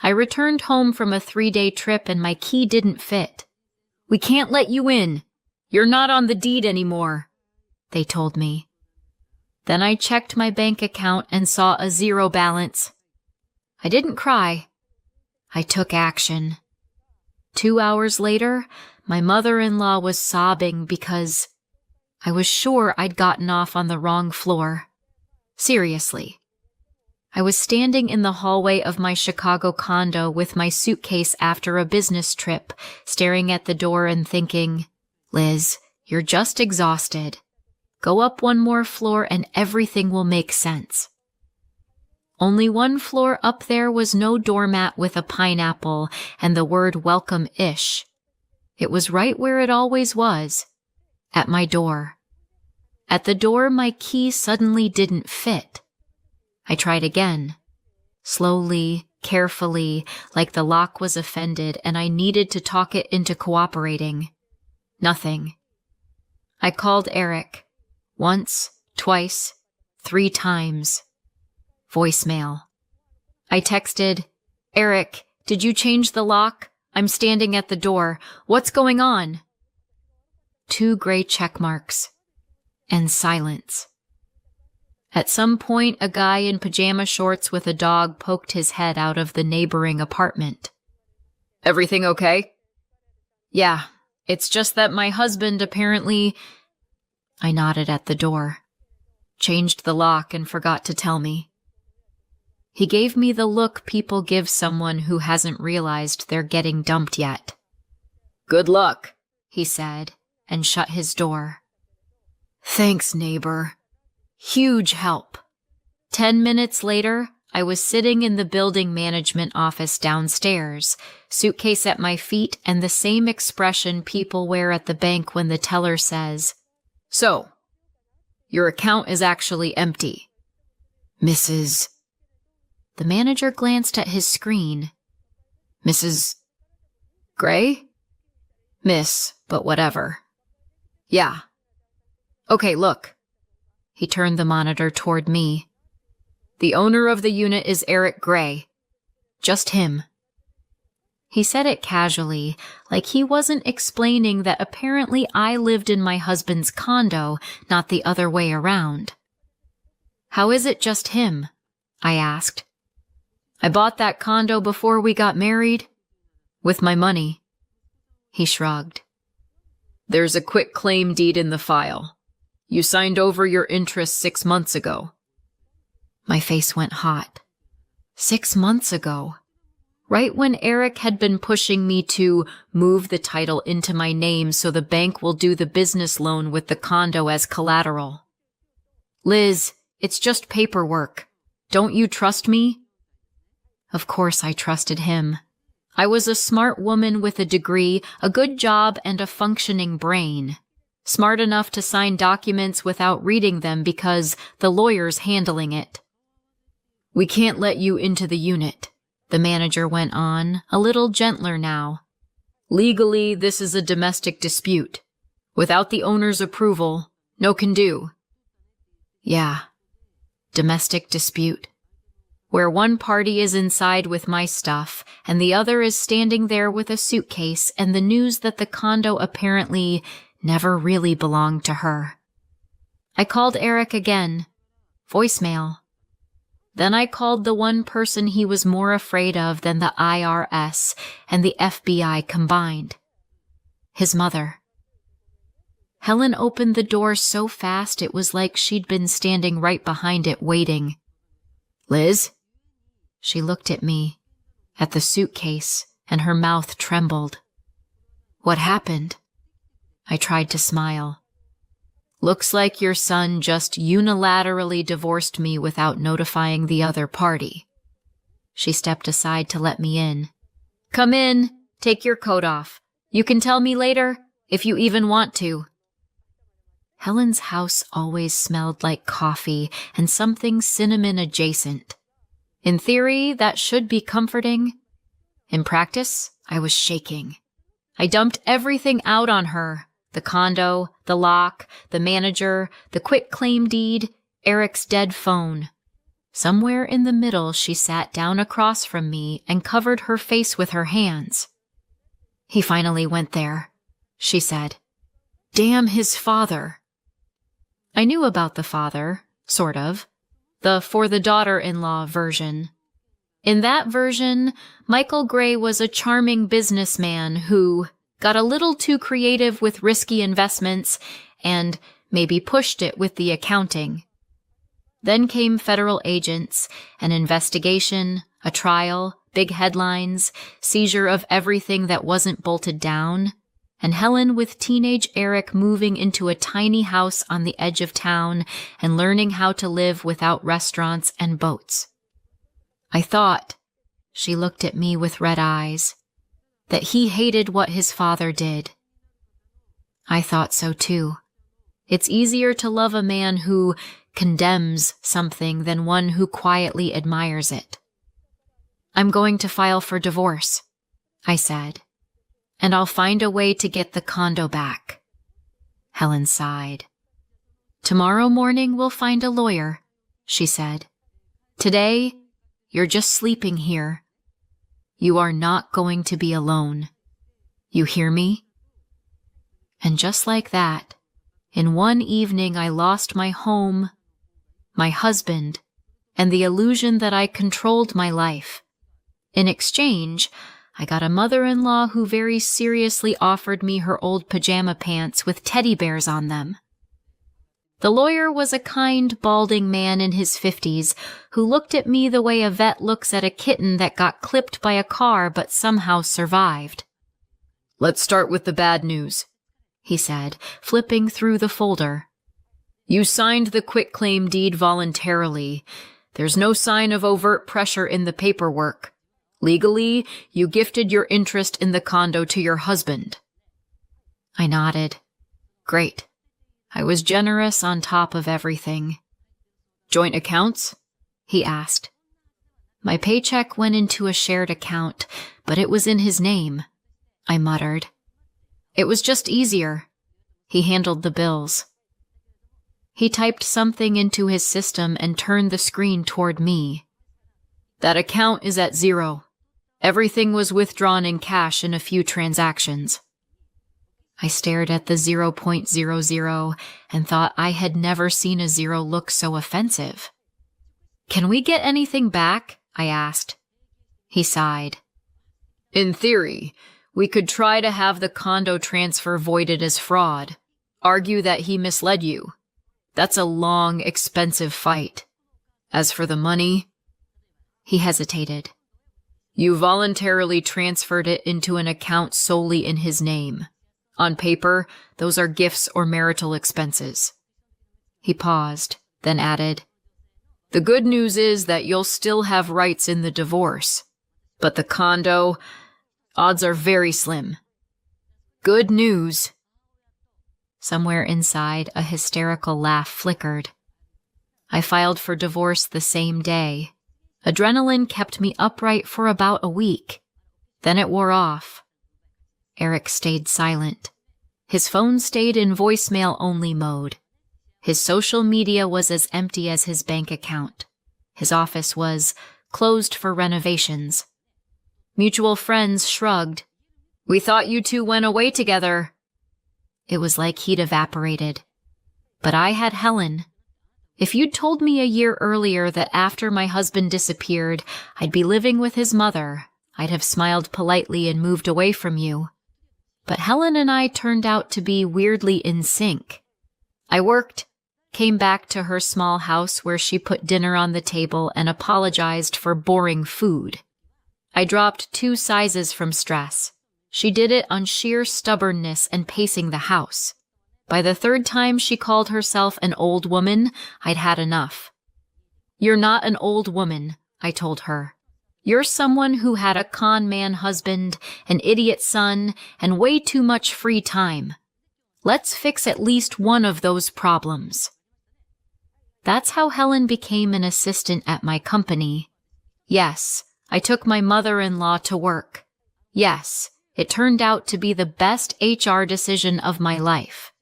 I returned home from a 3-day trip and my key didn't fit. "We can't let you in. You're not on the deed anymore," they told me. Then I checked my bank account and saw a 0 balance. I didn't cry. I took action. 2 hours later, my mother-in-law was sobbing because I was sure I'd gotten off on the wrong floor. Seriously. I was standing in the hallway of my Chicago condo with my suitcase after a business trip, staring at the door and thinking, "Liz, you're just exhausted. Go up 1 more floor and everything will make sense." Only 1 floor up there was no doormat with a pineapple and the word welcome-ish. It was right where it always was, at my door. At the door, my key suddenly didn't fit. I tried again, slowly, carefully, like the lock was offended and I needed to talk it into cooperating. Nothing. I called Eric. Once, twice, 3 times. Voicemail. I texted, "Eric, did you change the lock? I'm standing at the door. What's going on?" 2 gray check marks. And silence. At some point, a guy in pajama shorts with a dog poked his head out of the neighboring apartment. "Everything okay?" "Yeah, it's just that my husband apparently—" I nodded at the door. "Changed the lock and forgot to tell me." He gave me the look people give someone who hasn't realized they're getting dumped yet. "Good luck," he said, and shut his door. "Thanks, neighbor. Huge help." 10 minutes later, I was sitting in the building management office downstairs, suitcase at my feet and the same expression people wear at the bank when the teller says, "So, your account is actually empty. Mrs. The manager glanced at his screen. "Mrs. Gray?" "Miss, but whatever." "Yeah. Okay, look." He turned the monitor toward me. "The owner of the unit is Eric Gray. Just him." He said it casually, like he wasn't explaining that apparently I lived in my husband's condo, not the other way around. "How is it just him?" I asked. "I bought that condo before we got married. With my money." He shrugged. "There's a quick claim deed in the file. You signed over your interest 6 months ago." My face went hot. 6 months ago. Right when Eric had been pushing me to move the title into my name so the bank will do the business loan with the condo as collateral. "Liz, it's just paperwork. Don't you trust me?" Of course I trusted him. I was a smart woman with a degree, a good job, and a functioning brain. Smart enough to sign documents without reading them because the lawyer's handling it. "We can't let you into the unit," the manager went on, a little gentler now. "Legally, this is a domestic dispute. Without the owner's approval, no can do." Yeah, domestic dispute. Where one party is inside with my stuff and the other is standing there with a suitcase and the news that the condo apparently never really belonged to her. I called Eric again. Voicemail. Then I called the one person he was more afraid of than the IRS and the FBI combined. His mother. Helen opened the door so fast it was like she'd been standing right behind it waiting. "Liz?" She looked at me, at the suitcase, and her mouth trembled. "What happened?" I tried to smile. "Looks like your son just unilaterally divorced me without notifying the other party." She stepped aside to let me in. "Come in. Take your coat off. You can tell me later, if you even want to." Helen's house always smelled like coffee and something cinnamon adjacent. In theory, that should be comforting. In practice, I was shaking. I dumped everything out on her. The condo, the lock, the manager, the quitclaim deed, Eric's dead phone. Somewhere in the middle, she sat down across from me and covered her face with her hands. "He finally went there," she said. "Damn his father." I knew about the father, sort of. The for the daughter-in-law version. In that version, Michael Gray was a charming businessman who got a little too creative with risky investments and maybe pushed it with the accounting. Then came federal agents, an investigation, a trial, big headlines, seizure of everything that wasn't bolted down, and Helen with teenage Eric moving into a tiny house on the edge of town and learning how to live without restaurants and boats. I thought, she looked at me with red eyes, that he hated what his father did. I thought so too. It's easier to love a man who condemns something than one who quietly admires it. "I'm going to file for divorce," I said, "and I'll find a way to get the condo back." Helen sighed. "Tomorrow morning we'll find a lawyer," she said. "Today, you're just sleeping here. You are not going to be alone. You hear me?" And just like that, in one evening I lost my home, my husband, and the illusion that I controlled my life. In exchange, I got a mother-in-law who very seriously offered me her old pajama pants with teddy bears on them. The lawyer was a kind, balding man in his 50s who looked at me the way a vet looks at a kitten that got clipped by a car but somehow survived. "Let's start with the bad news," he said, flipping through the folder. "You signed the quitclaim deed voluntarily. There's no sign of overt pressure in the paperwork. Legally, you gifted your interest in the condo to your husband." I nodded. Great. I was generous on top of everything. "Joint accounts?" he asked. My paycheck went into a shared account, but it was in his name, I muttered. It was just easier. He handled the bills. He typed something into his system and turned the screen toward me. "That account is at 0. Everything was withdrawn in cash in a few transactions." I stared at the 0.00 and thought I had never seen a 0 look so offensive. "Can we get anything back?" I asked. He sighed. "In theory, we could try to have the condo transfer voided as fraud. Argue that he misled you. That's a long, expensive fight. As for the money..." He hesitated. "You voluntarily transferred it into an account solely in his name. On paper, those are gifts or marital expenses." He paused, then added, "The good news is that you'll still have rights in the divorce. But the condo, odds are very slim." "Good news." Somewhere inside, a hysterical laugh flickered. I filed for divorce the same day. Adrenaline kept me upright for about a week. Then it wore off. Eric stayed silent. His phone stayed in voicemail-only mode. His social media was as empty as his bank account. His office was closed for renovations. Mutual friends shrugged. "We thought you two went away together." It was like he'd evaporated. But I had Helen. If you'd told me a year earlier that after my husband disappeared, I'd be living with his mother, I'd have smiled politely and moved away from you. But Helen and I turned out to be weirdly in sync. I worked, came back to her small house where she put dinner on the table and apologized for boring food. I dropped 2 sizes from stress. She did it on sheer stubbornness and pacing the house. By the 3rd time she called herself an old woman, I'd had enough. "You're not an old woman," I told her. "You're someone who had a con man husband, an idiot son, and way too much free time. Let's fix at least one of those problems." That's how Helen became an assistant at my company. Yes, I took my mother-in-law to work. Yes, it turned out to be the best HR decision of my life.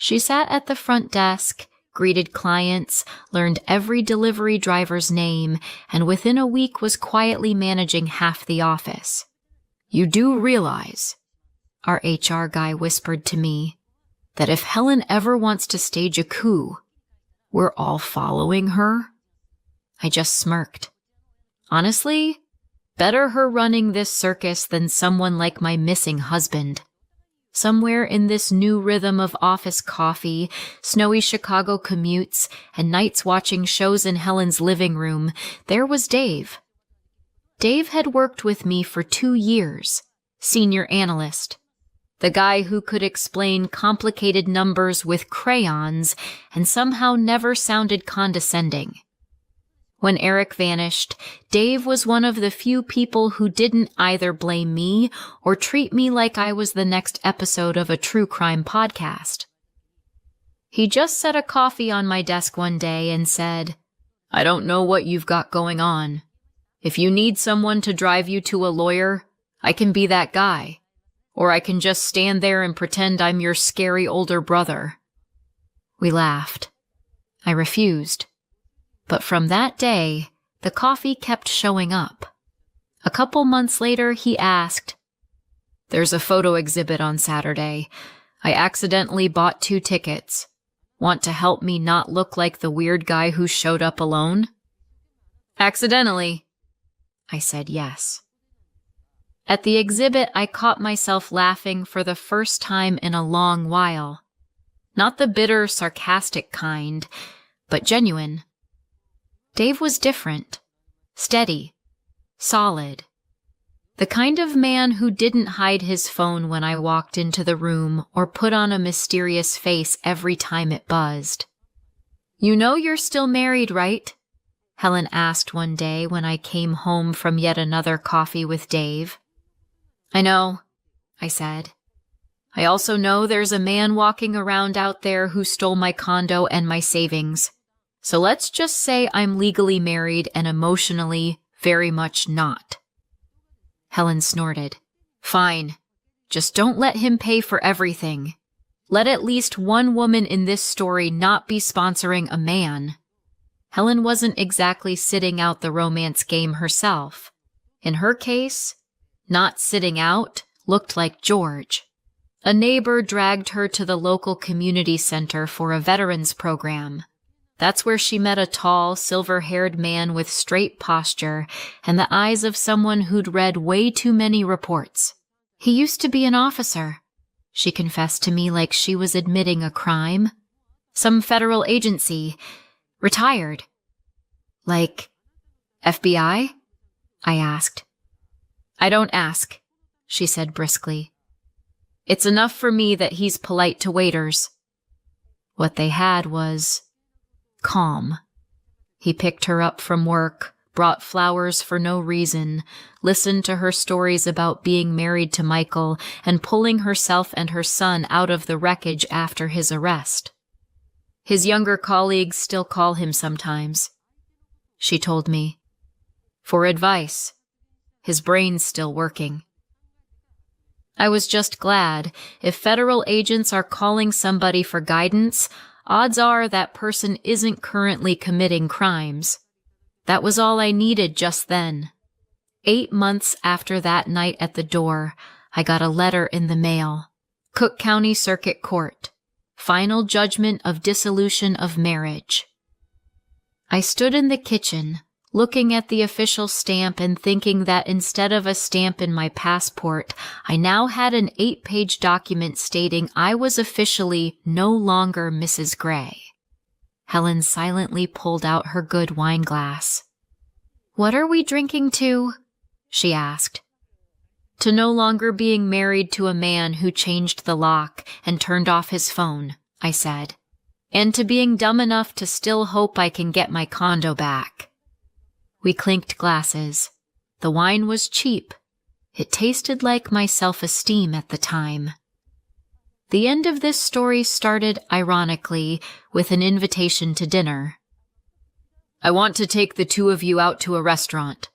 She sat at the front desk, greeted clients, learned every delivery driver's name, and within a week was quietly managing half the office. "You do realize," our HR guy whispered to me, "that if Helen ever wants to stage a coup, we're all following her?" I just smirked. Honestly, better her running this circus than someone like my missing husband. Somewhere in this new rhythm of office coffee, snowy Chicago commutes, and nights watching shows in Helen's living room, there was Dave. Dave had worked with me for 2 years, senior analyst, the guy who could explain complicated numbers with crayons and somehow never sounded condescending. When Eric vanished, Dave was one of the few people who didn't either blame me or treat me like I was the next episode of a true crime podcast. He just set a coffee on my desk one day and said, "I don't know what you've got going on. If you need someone to drive you to a lawyer, I can be that guy. Or I can just stand there and pretend I'm your scary older brother." We laughed. I refused. But from that day, the coffee kept showing up. A couple months later, he asked, "There's a photo exhibit on Saturday. I accidentally bought 2 tickets. Want to help me not look like the weird guy who showed up alone?" "Accidentally," I said yes. At the exhibit, I caught myself laughing for the first time in a long while. Not the bitter, sarcastic kind, but genuine. Dave was different, steady, solid. The kind of man who didn't hide his phone when I walked into the room or put on a mysterious face every time it buzzed. "You know you're still married, right?" Helen asked one day when I came home from yet another coffee with Dave. "I know," I said. "I also know there's a man walking around out there who stole my condo and my savings. So let's just say I'm legally married and emotionally very much not." Helen snorted. "Fine. Just don't let him pay for everything. Let at least one woman in this story not be sponsoring a man." Helen wasn't exactly sitting out the romance game herself. In her case, not sitting out looked like George. A neighbor dragged her to the local community center for a veterans program. That's where she met a tall, silver-haired man with straight posture and the eyes of someone who'd read way too many reports. "He used to be an officer," she confessed to me like she was admitting a crime. "Some federal agency. Retired." "Like FBI?" I asked. "I don't ask," she said briskly. "It's enough for me that he's polite to waiters." What they had was calm. He picked her up from work, brought flowers for no reason, listened to her stories about being married to Michael and pulling herself and her son out of the wreckage after his arrest. His younger colleagues still call him sometimes, she told me, for advice. His brain's still working. I was just glad. If federal agents are calling somebody for guidance, odds are that person isn't currently committing crimes. That was all I needed just then. 8 months after that night at the door, I got a letter in the mail. Cook County Circuit Court. Final judgment of dissolution of marriage. I stood in the kitchen, looking at the official stamp and thinking that instead of a stamp in my passport, I now had an 8-page document stating I was officially no longer Mrs. Gray. Helen silently pulled out her good wine glass. "What are we drinking to?" she asked. "To no longer being married to a man who changed the lock and turned off his phone," I said. "And to being dumb enough to still hope I can get my condo back." We clinked glasses. The wine was cheap. It tasted like my self-esteem at the time. The end of this story started, ironically, with an invitation to dinner. "I want to take the 2 of you out to a restaurant,"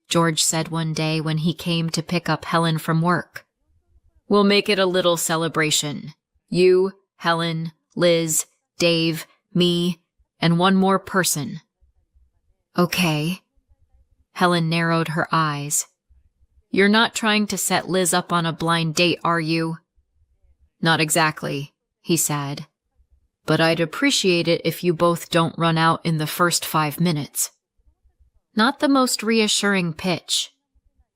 George said one day when he came to pick up Helen from work. "We'll make it a little celebration. You, Helen, Liz, Dave, me, and one more person. Okay. Helen narrowed her eyes. You're not trying to set Liz up on a blind date, are you? Not exactly, he said. But I'd appreciate it if you both don't run out in the first 5 minutes. Not the most reassuring pitch,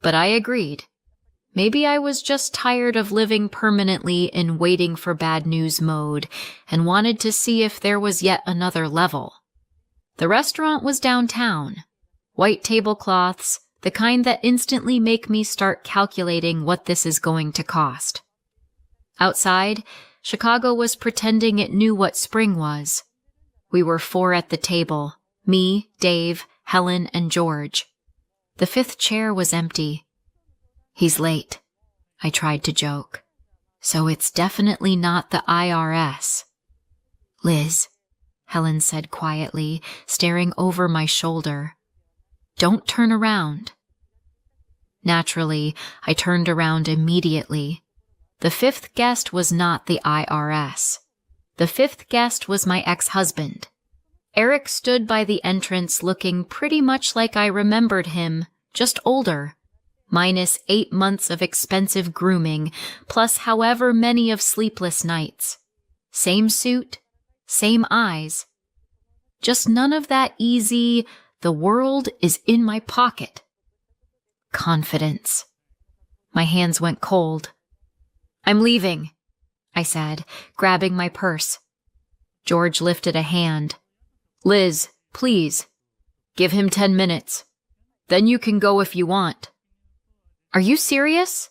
but I agreed. Maybe I was just tired of living permanently in waiting for bad news mode and wanted to see if there was yet another level. The restaurant was downtown. White tablecloths, the kind that instantly make me start calculating what this is going to cost. Outside, Chicago was pretending it knew what spring was. We were 4 at the table, me, Dave, Helen, and George. The 5th chair was empty. He's late, I tried to joke. So it's definitely not the IRS. Liz, Helen said quietly, staring over my shoulder. Don't turn around. Naturally, I turned around immediately. The 5th guest was not the IRS. The 5th guest was my ex-husband. Eric stood by the entrance looking pretty much like I remembered him, just older, minus 8 months of expensive grooming, plus however many of sleepless nights. Same suit, same eyes. Just none of that easy, the world is in my pocket. Confidence. My hands went cold. I'm leaving, I said, grabbing my purse. George lifted a hand. Liz, please. Give him 10 minutes. Then you can go if you want. Are you serious?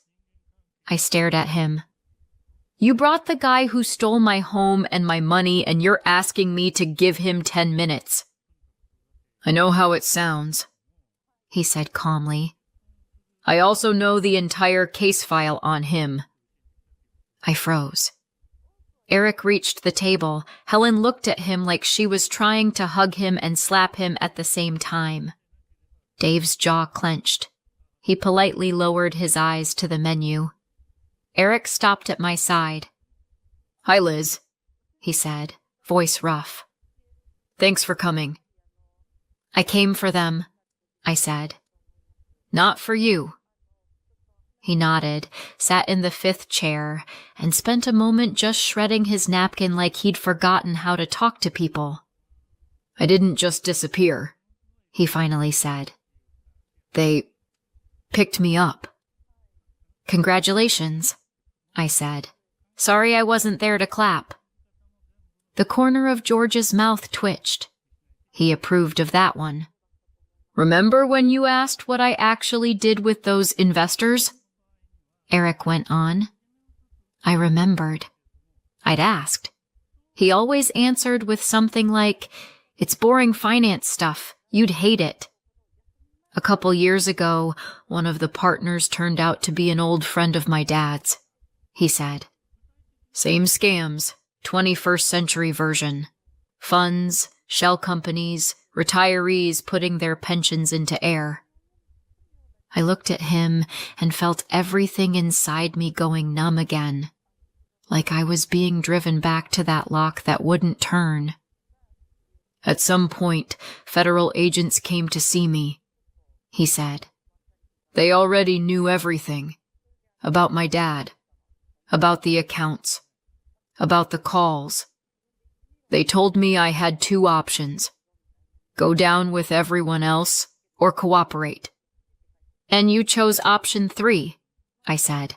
I stared at him. You brought the guy who stole my home and my money and you're asking me to give him 10 minutes. I know how it sounds, he said calmly. I also know the entire case file on him. I froze. Eric reached the table. Helen looked at him like she was trying to hug him and slap him at the same time. Dave's jaw clenched. He politely lowered his eyes to the menu. Eric stopped at my side. Hi, Liz, he said, voice rough. Thanks for coming. I came for them, I said. Not for you. He nodded, sat in the 5th chair, and spent a moment just shredding his napkin like he'd forgotten how to talk to people. I didn't just disappear, he finally said. They picked me up. Congratulations, I said. Sorry I wasn't there to clap. The corner of George's mouth twitched. He approved of that one. Remember when you asked what I actually did with those investors? Eric went on. I remembered. I'd asked. He always answered with something like, it's boring finance stuff. You'd hate it. A couple years ago, one of the partners turned out to be an old friend of my dad's, he said. Same scams, 21st century version. Funds, shell companies, retirees putting their pensions into air. I looked at him and felt everything inside me going numb again, like I was being driven back to that lock that wouldn't turn. At some point, federal agents came to see me, he said. They already knew everything. About my dad. About the accounts. About the calls. They told me I had 2 options. Go down with everyone else or cooperate. And you chose option 3, I said.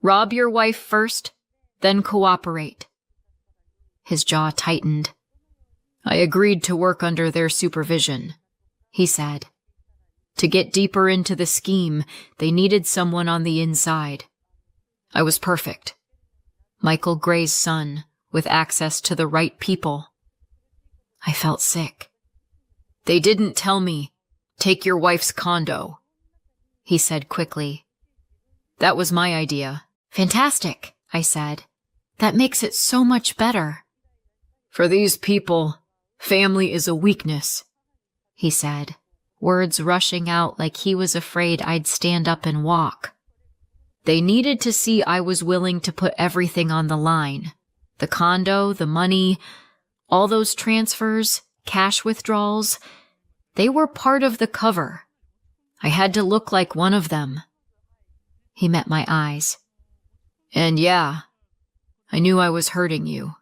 Rob your wife first, then cooperate. His jaw tightened. I agreed to work under their supervision, he said. To get deeper into the scheme, they needed someone on the inside. I was perfect. Michael Gray's son, with access to the right people. I felt sick. They didn't tell me, take your wife's condo, he said quickly. That was my idea. Fantastic, I said. That makes it so much better. For these people, family is a weakness, he said, words rushing out like he was afraid I'd stand up and walk. They needed to see I was willing to put everything on the line. The condo, the money, All those transfers, cash withdrawals, they were part of the cover. I had to look like one of them. He met my eyes. And yeah, I knew I was hurting you.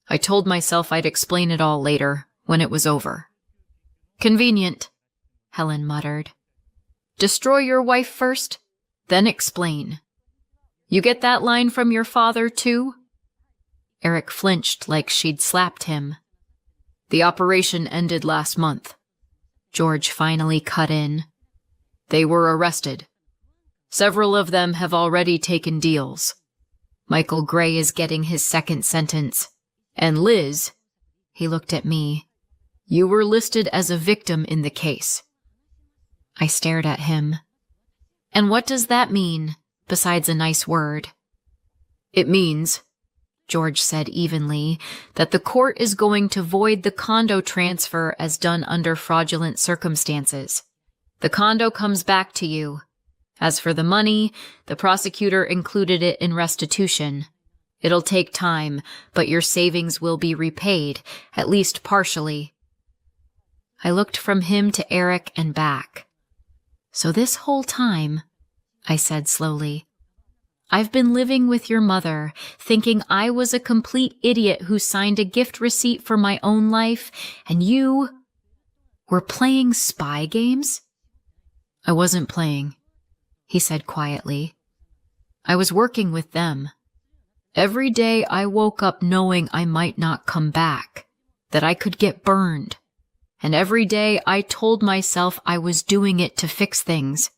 I told myself I'd explain it all later, when it was over. Convenient, Helen muttered. Destroy your wife first, then explain. You get that line from your father, too? Eric flinched like she'd slapped him. The operation ended last month. George finally cut in. They were arrested. Several of them have already taken deals. Michael Gray is getting his second sentence. And Liz, he looked at me, you were listed as a victim in the case. I stared at him. And what does that mean, besides a nice word? It means, George said evenly, that the court is going to void the condo transfer as done under fraudulent circumstances. The condo comes back to you. As for the money, the prosecutor included it in restitution. It'll take time, but your savings will be repaid, at least partially. I looked from him to Eric and back. So this whole time, I said slowly, I've been living with your mother, thinking I was a complete idiot who signed a gift receipt for my own life, and you were playing spy games? I wasn't playing, he said quietly. I was working with them. Every day I woke up knowing I might not come back, that I could get burned. And every day I told myself I was doing it to fix things.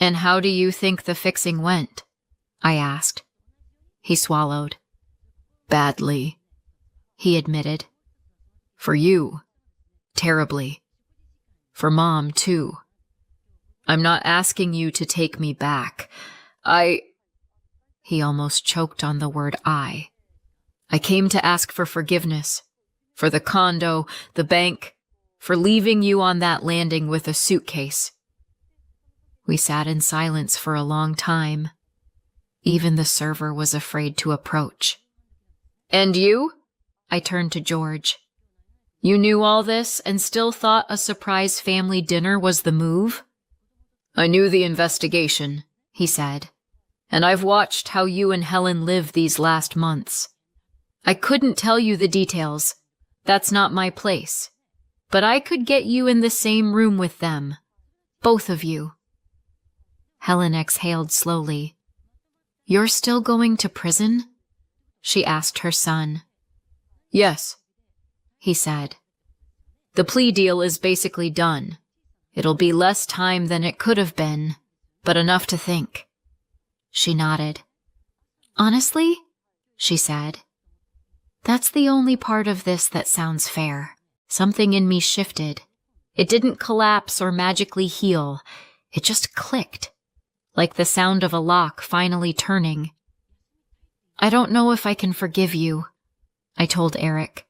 And how do you think the fixing went? I asked. He swallowed. Badly, he admitted. For you, terribly. For Mom, too. I'm not asking you to take me back. He almost choked on the word I came to ask for forgiveness. For the condo, the bank, for leaving you on that landing with a suitcase. We sat in silence for a long time. Even the server was afraid to approach. And you? I turned to George. You knew all this and still thought a surprise family dinner was the move? I knew the investigation, he said, and I've watched how you and Helen live these last months. I couldn't tell you the details. That's not my place. But I could get you in the same room with them. Both of you. Helen exhaled slowly. You're still going to prison? She asked her son. Yes, he said. The plea deal is basically done. It'll be less time than it could have been, but enough to think. She nodded. Honestly, she said, that's the only part of this that sounds fair. Something in me shifted. It didn't collapse or magically heal. It just clicked, like the sound of a lock finally turning. I don't know if I can forgive you, I told Eric.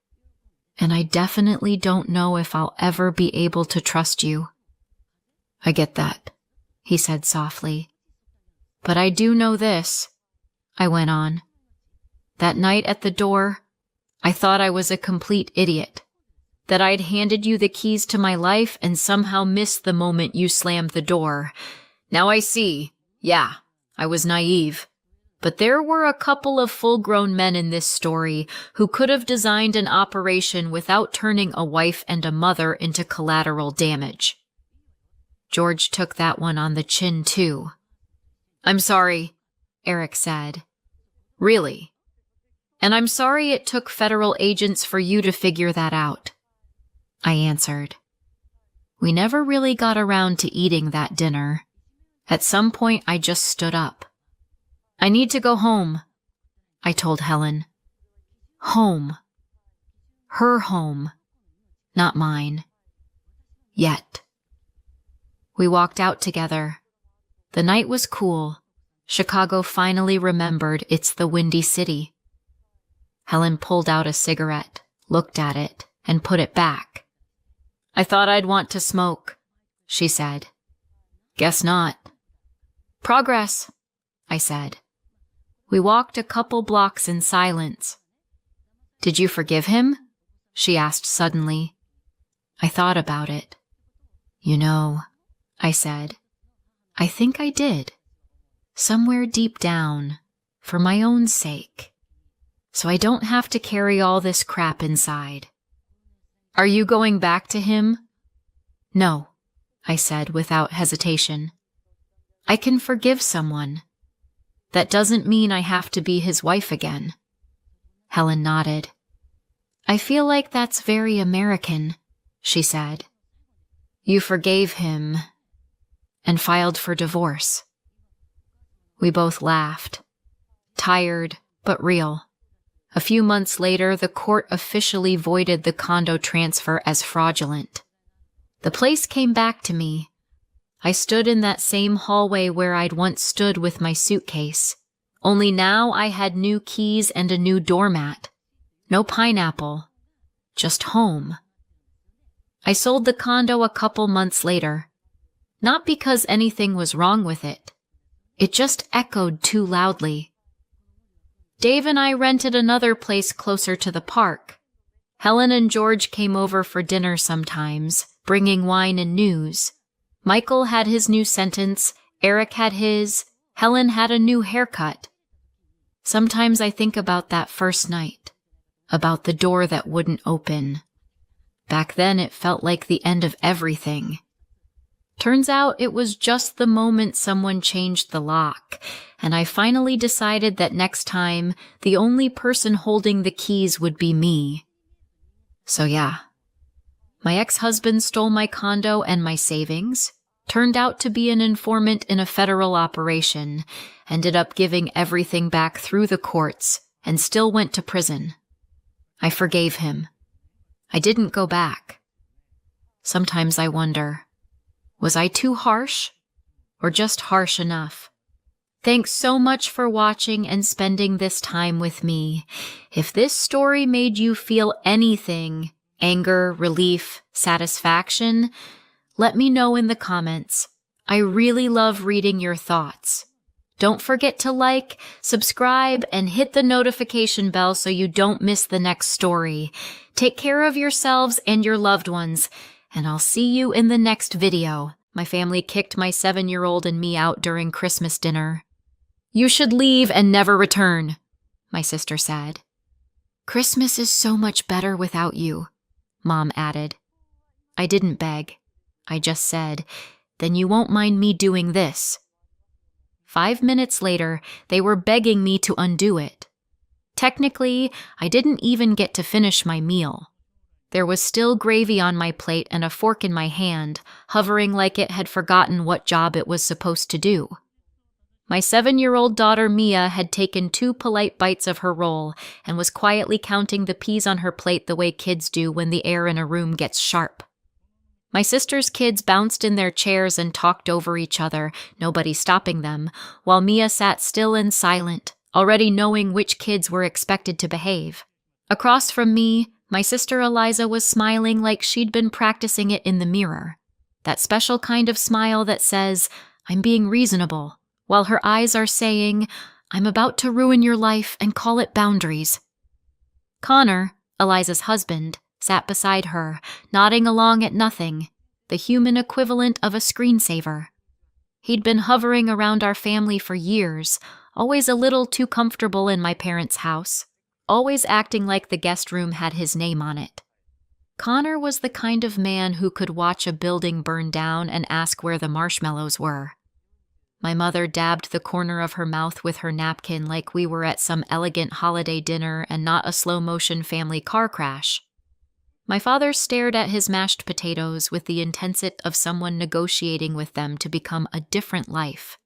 And I definitely don't know if I'll ever be able to trust you. I get that, he said softly. But I do know this, I went on. That night at the door, I thought I was a complete idiot. That I'd handed you the keys to my life and somehow missed the moment you slammed the door. Now I see. Yeah, I was naive. But there were a couple of full-grown men in this story who could have designed an operation without turning a wife and a mother into collateral damage. George took that one on the chin, too. I'm sorry, Eric said. Really? And I'm sorry it took federal agents for you to figure that out, I answered. We never really got around to eating that dinner. At some point, I just stood up. I need to go home, I told Helen. Home. Her home, not mine. Yet. We walked out together. The night was cool. Chicago finally remembered it's the Windy City. Helen pulled out a cigarette, looked at it, and put it back. I thought I'd want to smoke, she said. Guess not. Progress, I said. We walked a couple blocks in silence. Did you forgive him? She asked suddenly. I thought about it. You know, I said, I think I did. Somewhere deep down, for my own sake. So I don't have to carry all this crap inside. Are you going back to him? No, I said without hesitation. I can forgive someone. That doesn't mean I have to be his wife again. Helen nodded. I feel like that's very American, she said. You forgave him and filed for divorce. We both laughed. Tired, but real. A few months later, the court officially voided the condo transfer as fraudulent. The place came back to me. I stood in that same hallway where I'd once stood with my suitcase. Only now I had new keys and a new doormat. No pineapple. Just home. I sold the condo a couple months later. Not because anything was wrong with it. It just echoed too loudly. Dave and I rented another place closer to the park. Helen and George came over for dinner sometimes, bringing wine and news. Michael had his new sentence, Eric had his, Helen had a new haircut. Sometimes I think about that first night, about the door that wouldn't open. Back then it felt like the end of everything. Turns out it was just the moment someone changed the lock, and I finally decided that next time, the only person holding the keys would be me. So yeah, my ex-husband stole my condo and my savings, turned out to be an informant in a federal operation, ended up giving everything back through the courts, and still went to prison. I forgave him. I didn't go back. Sometimes I wonder, was I too harsh? Or just harsh enough? Thanks so much for watching and spending this time with me. If this story made you feel anything, anger, relief, satisfaction, let me know in the comments. I really love reading your thoughts. Don't forget to like, subscribe, and hit the notification bell so you don't miss the next story. Take care of yourselves and your loved ones, and I'll see you in the next video. My family kicked my 7-year-old and me out during Christmas dinner. You should leave and never return, my sister said. Christmas is so much better without you, Mom added. I didn't beg. I just said, then you won't mind me doing this. 5 minutes later, they were begging me to undo it. Technically, I didn't even get to finish my meal. There was still gravy on my plate and a fork in my hand, hovering like it had forgotten what job it was supposed to do. My 7-year-old daughter Mia had taken 2 polite bites of her roll and was quietly counting the peas on her plate the way kids do when the air in a room gets sharp. My sister's kids bounced in their chairs and talked over each other, nobody stopping them, while Mia sat still and silent, already knowing which kids were expected to behave. Across from me, my sister Eliza was smiling like she'd been practicing it in the mirror. That special kind of smile that says, I'm being reasonable, while her eyes are saying, I'm about to ruin your life and call it boundaries. Connor, Eliza's husband, sat beside her, nodding along at nothing, the human equivalent of a screensaver. He'd been hovering around our family for years, always a little too comfortable in my parents' house, always acting like the guest room had his name on it. Connor was the kind of man who could watch a building burn down and ask where the marshmallows were. My mother dabbed the corner of her mouth with her napkin like we were at some elegant holiday dinner and not a slow-motion family car crash. My father stared at his mashed potatoes with the intensity of someone negotiating with them to become a different life.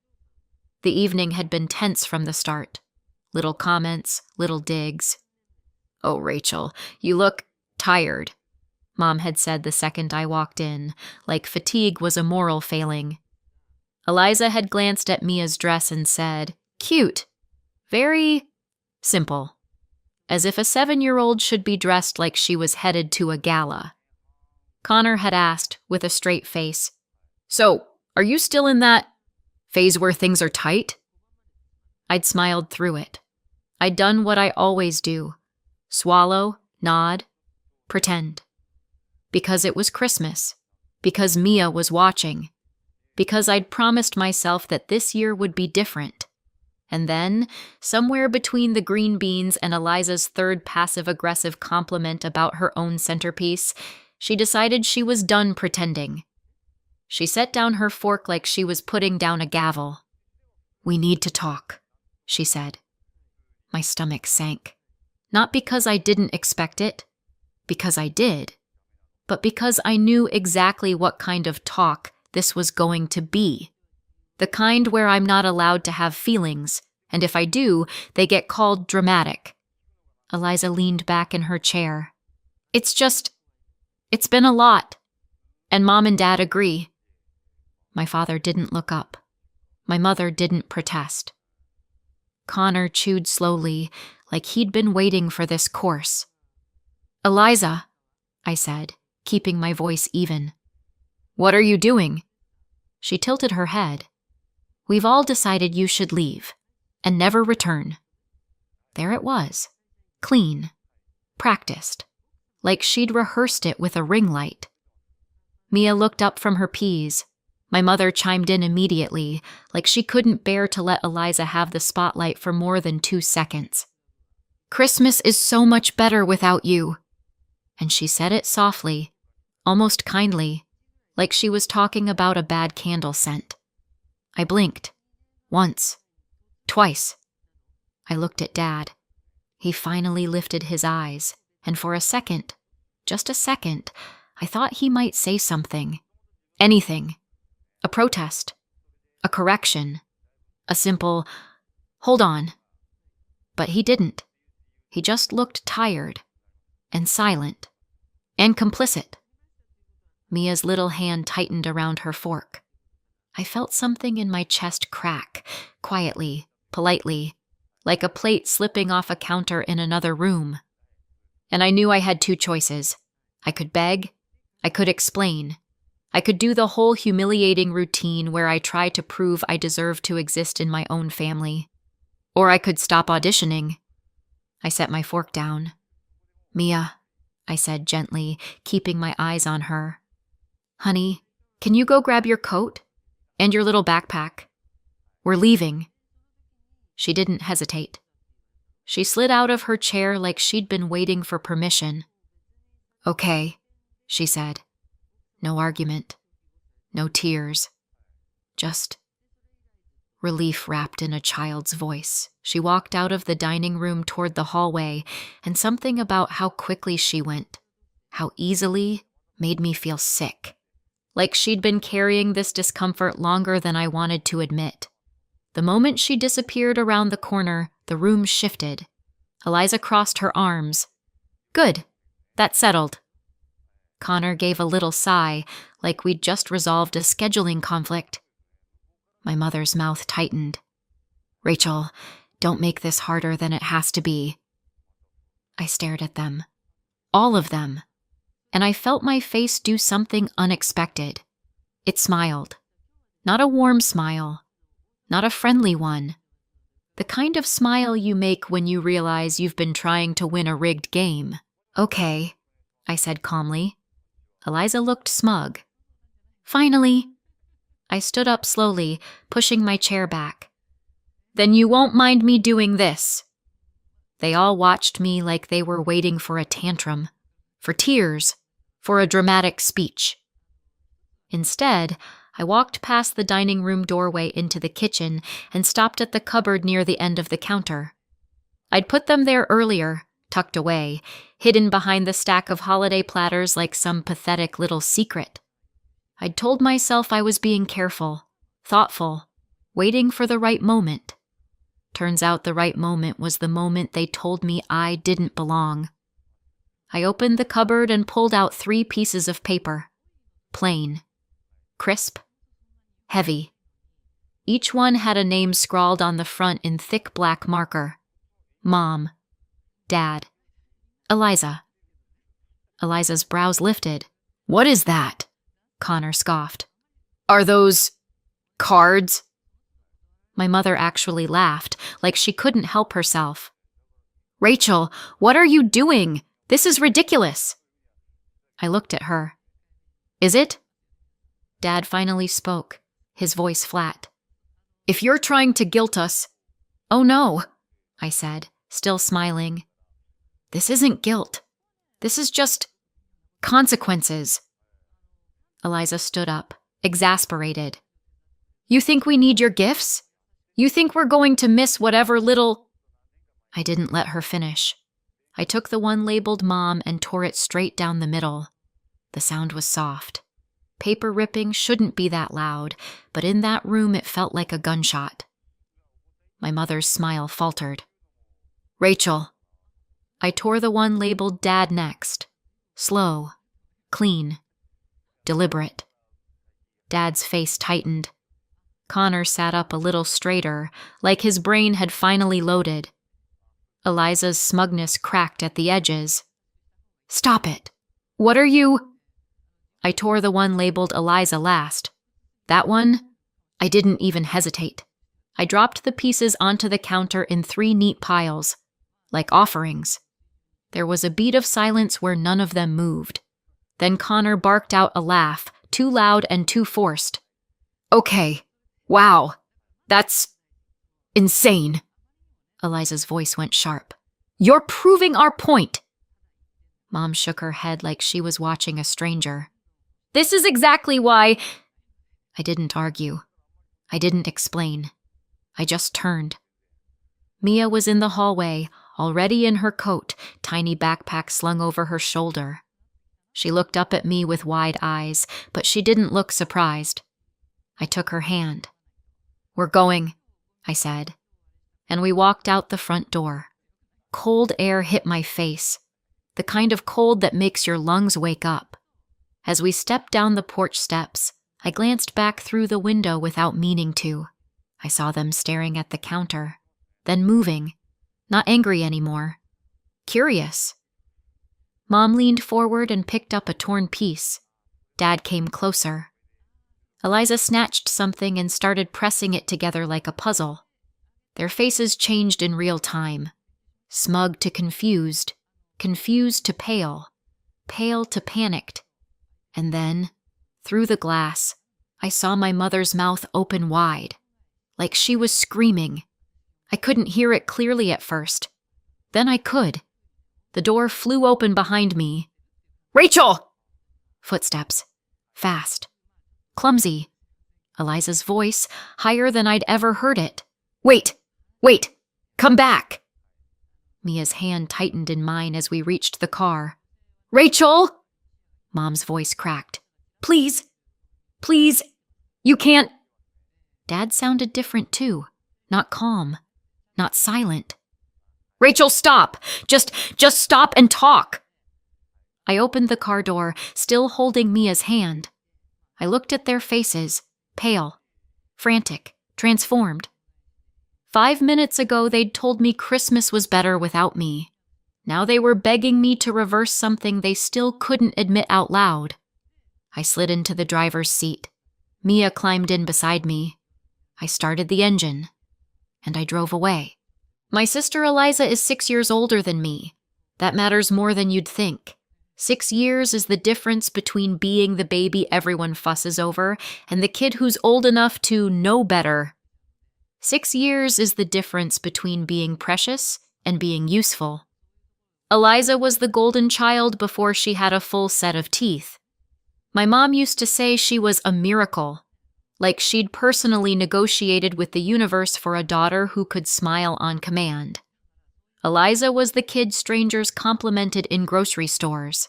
The evening had been tense from the start. Little comments, little digs. Oh, Rachel, you look tired, Mom had said the second I walked in, like fatigue was a moral failing. Eliza had glanced at Mia's dress and said, cute, very simple. As if a 7-year-old should be dressed like she was headed to a gala. Connor had asked, with a straight face, So, are you still in that phase where things are tight? I'd smiled through it. I'd done what I always do. Swallow, nod, pretend. Because it was Christmas. Because Mia was watching. Because I'd promised myself that this year would be different. And then, somewhere between the green beans and Eliza's third passive-aggressive compliment about her own centerpiece, she decided she was done pretending. She set down her fork like she was putting down a gavel. "We need to talk," she said. My stomach sank. Not because I didn't expect it, because I did, but because I knew exactly what kind of talk this was going to be. The kind where I'm not allowed to have feelings, and if I do, they get called dramatic. Eliza leaned back in her chair. It's been a lot, and Mom and Dad agree. My father didn't look up. My mother didn't protest. Connor chewed slowly, like he'd been waiting for this course. "Eliza," I said, keeping my voice even. "What are you doing?" She tilted her head. "We've all decided you should leave, and never return." There it was, clean, practiced, like she'd rehearsed it with a ring light. Mia looked up from her peas. My mother chimed in immediately, like she couldn't bear to let Eliza have the spotlight for more than 2 seconds. "Christmas is so much better without you." And she said it softly, almost kindly, like she was talking about a bad candle scent. I blinked. Once. Twice. I looked at Dad. He finally lifted his eyes, and for a second, just a second, I thought he might say something. Anything. A protest. A correction. A simple, "Hold on." But he didn't. He just looked tired, and silent, and complicit. Mia's little hand tightened around her fork. I felt something in my chest crack, quietly, politely, like a plate slipping off a counter in another room. And I knew I had 2 choices. I could beg, I could explain. I could do the whole humiliating routine where I try to prove I deserve to exist in my own family. Or I could stop auditioning. I set my fork down. "Mia," I said gently, keeping my eyes on her. "Honey, can you go grab your coat? And your little backpack? We're leaving." She didn't hesitate. She slid out of her chair like she'd been waiting for permission. "Okay," she said. No argument. No tears. Just relief wrapped in a child's voice. She walked out of the dining room toward the hallway, and something about how quickly she went, how easily, made me feel sick. Like she'd been carrying this discomfort longer than I wanted to admit. The moment she disappeared around the corner, the room shifted. Eliza crossed her arms. "Good. That's settled." Connor gave a little sigh, like we'd just resolved a scheduling conflict. My mother's mouth tightened. "Rachel, don't make this harder than it has to be." I stared at them. All of them. And I felt my face do something unexpected. It smiled. Not a warm smile. Not a friendly one. The kind of smile you make when you realize you've been trying to win a rigged game. "Okay," I said calmly. Eliza looked smug. "Finally." I stood up slowly, pushing my chair back. "Then you won't mind me doing this." They all watched me like they were waiting for a tantrum, for tears, for a dramatic speech. Instead, I walked past the dining room doorway into the kitchen and stopped at the cupboard near the end of the counter. I'd put them there earlier, tucked away, hidden behind the stack of holiday platters like some pathetic little secret. I'd told myself I was being careful, thoughtful, waiting for the right moment. Turns out the right moment was the moment they told me I didn't belong. I opened the cupboard and pulled out 3 pieces of paper. Plain. Crisp. Heavy. Each one had a name scrawled on the front in thick black marker. Mom. Dad. Eliza. Eliza's brows lifted. "What is that?" Connor scoffed. "Are those cards?" My mother actually laughed, like she couldn't help herself. Rachel, what are you doing? This is ridiculous. I looked at her. Is it? Dad finally spoke, his voice flat. If you're trying to guilt us— Oh no, I said, still smiling. This isn't guilt. This is just consequences. Eliza stood up, exasperated. You think we need your gifts? You think we're going to miss whatever little— I didn't let her finish. I took the one labeled Mom and tore it straight down the middle. The sound was soft. Paper ripping shouldn't be that loud, but in that room it felt like a gunshot. My mother's smile faltered. Rachel. I tore the one labeled Dad next. Slow, clean, deliberate. Dad's face tightened. Connor sat up a little straighter, like his brain had finally loaded. Eliza's smugness cracked at the edges. Stop it. What are you— I tore the one labeled Eliza last. That one? I didn't even hesitate. I dropped the pieces onto the counter in 3 neat piles, like offerings. There was a beat of silence where none of them moved. Then Connor barked out a laugh, too loud and too forced. Okay. Wow. That's insane. Eliza's voice went sharp. You're proving our point. Mom shook her head like she was watching a stranger. This is exactly why— I didn't argue. I didn't explain. I just turned. Mia was in the hallway, already in her coat, tiny backpack slung over her shoulder. She looked up at me with wide eyes, but she didn't look surprised. I took her hand. We're going, I said, and we walked out the front door. Cold air hit my face, the kind of cold that makes your lungs wake up. As we stepped down the porch steps, I glanced back through the window without meaning to. I saw them staring at the counter, then moving, not angry anymore, curious. Mom leaned forward and picked up a torn piece. Dad came closer. Eliza snatched something and started pressing it together like a puzzle. Their faces changed in real time. Smug to confused, confused to pale, pale to panicked. And then, through the glass, I saw my mother's mouth open wide, like she was screaming. I couldn't hear it clearly at first. Then I could. The door flew open behind me. Rachel! Footsteps. Fast. Clumsy. Eliza's voice, higher than I'd ever heard it. Wait! Wait! Come back! Mia's hand tightened in mine as we reached the car. Rachel! Mom's voice cracked. Please! Please! You can't— Dad sounded different too. Not calm. Not silent. Rachel, stop! Just stop and talk! I opened the car door, still holding Mia's hand. I looked at their faces, pale, frantic, transformed. 5 minutes ago, they'd told me Christmas was better without me. Now they were begging me to reverse something they still couldn't admit out loud. I slid into the driver's seat. Mia climbed in beside me. I started the engine, and I drove away. My sister Eliza is 6 years older than me. That matters more than you'd think. 6 years is the difference between being the baby everyone fusses over and the kid who's old enough to know better. 6 years is the difference between being precious and being useful. Eliza was the golden child before she had a full set of teeth. My mom used to say she was a miracle, like she'd personally negotiated with the universe for a daughter who could smile on command. Eliza was the kid strangers complimented in grocery stores.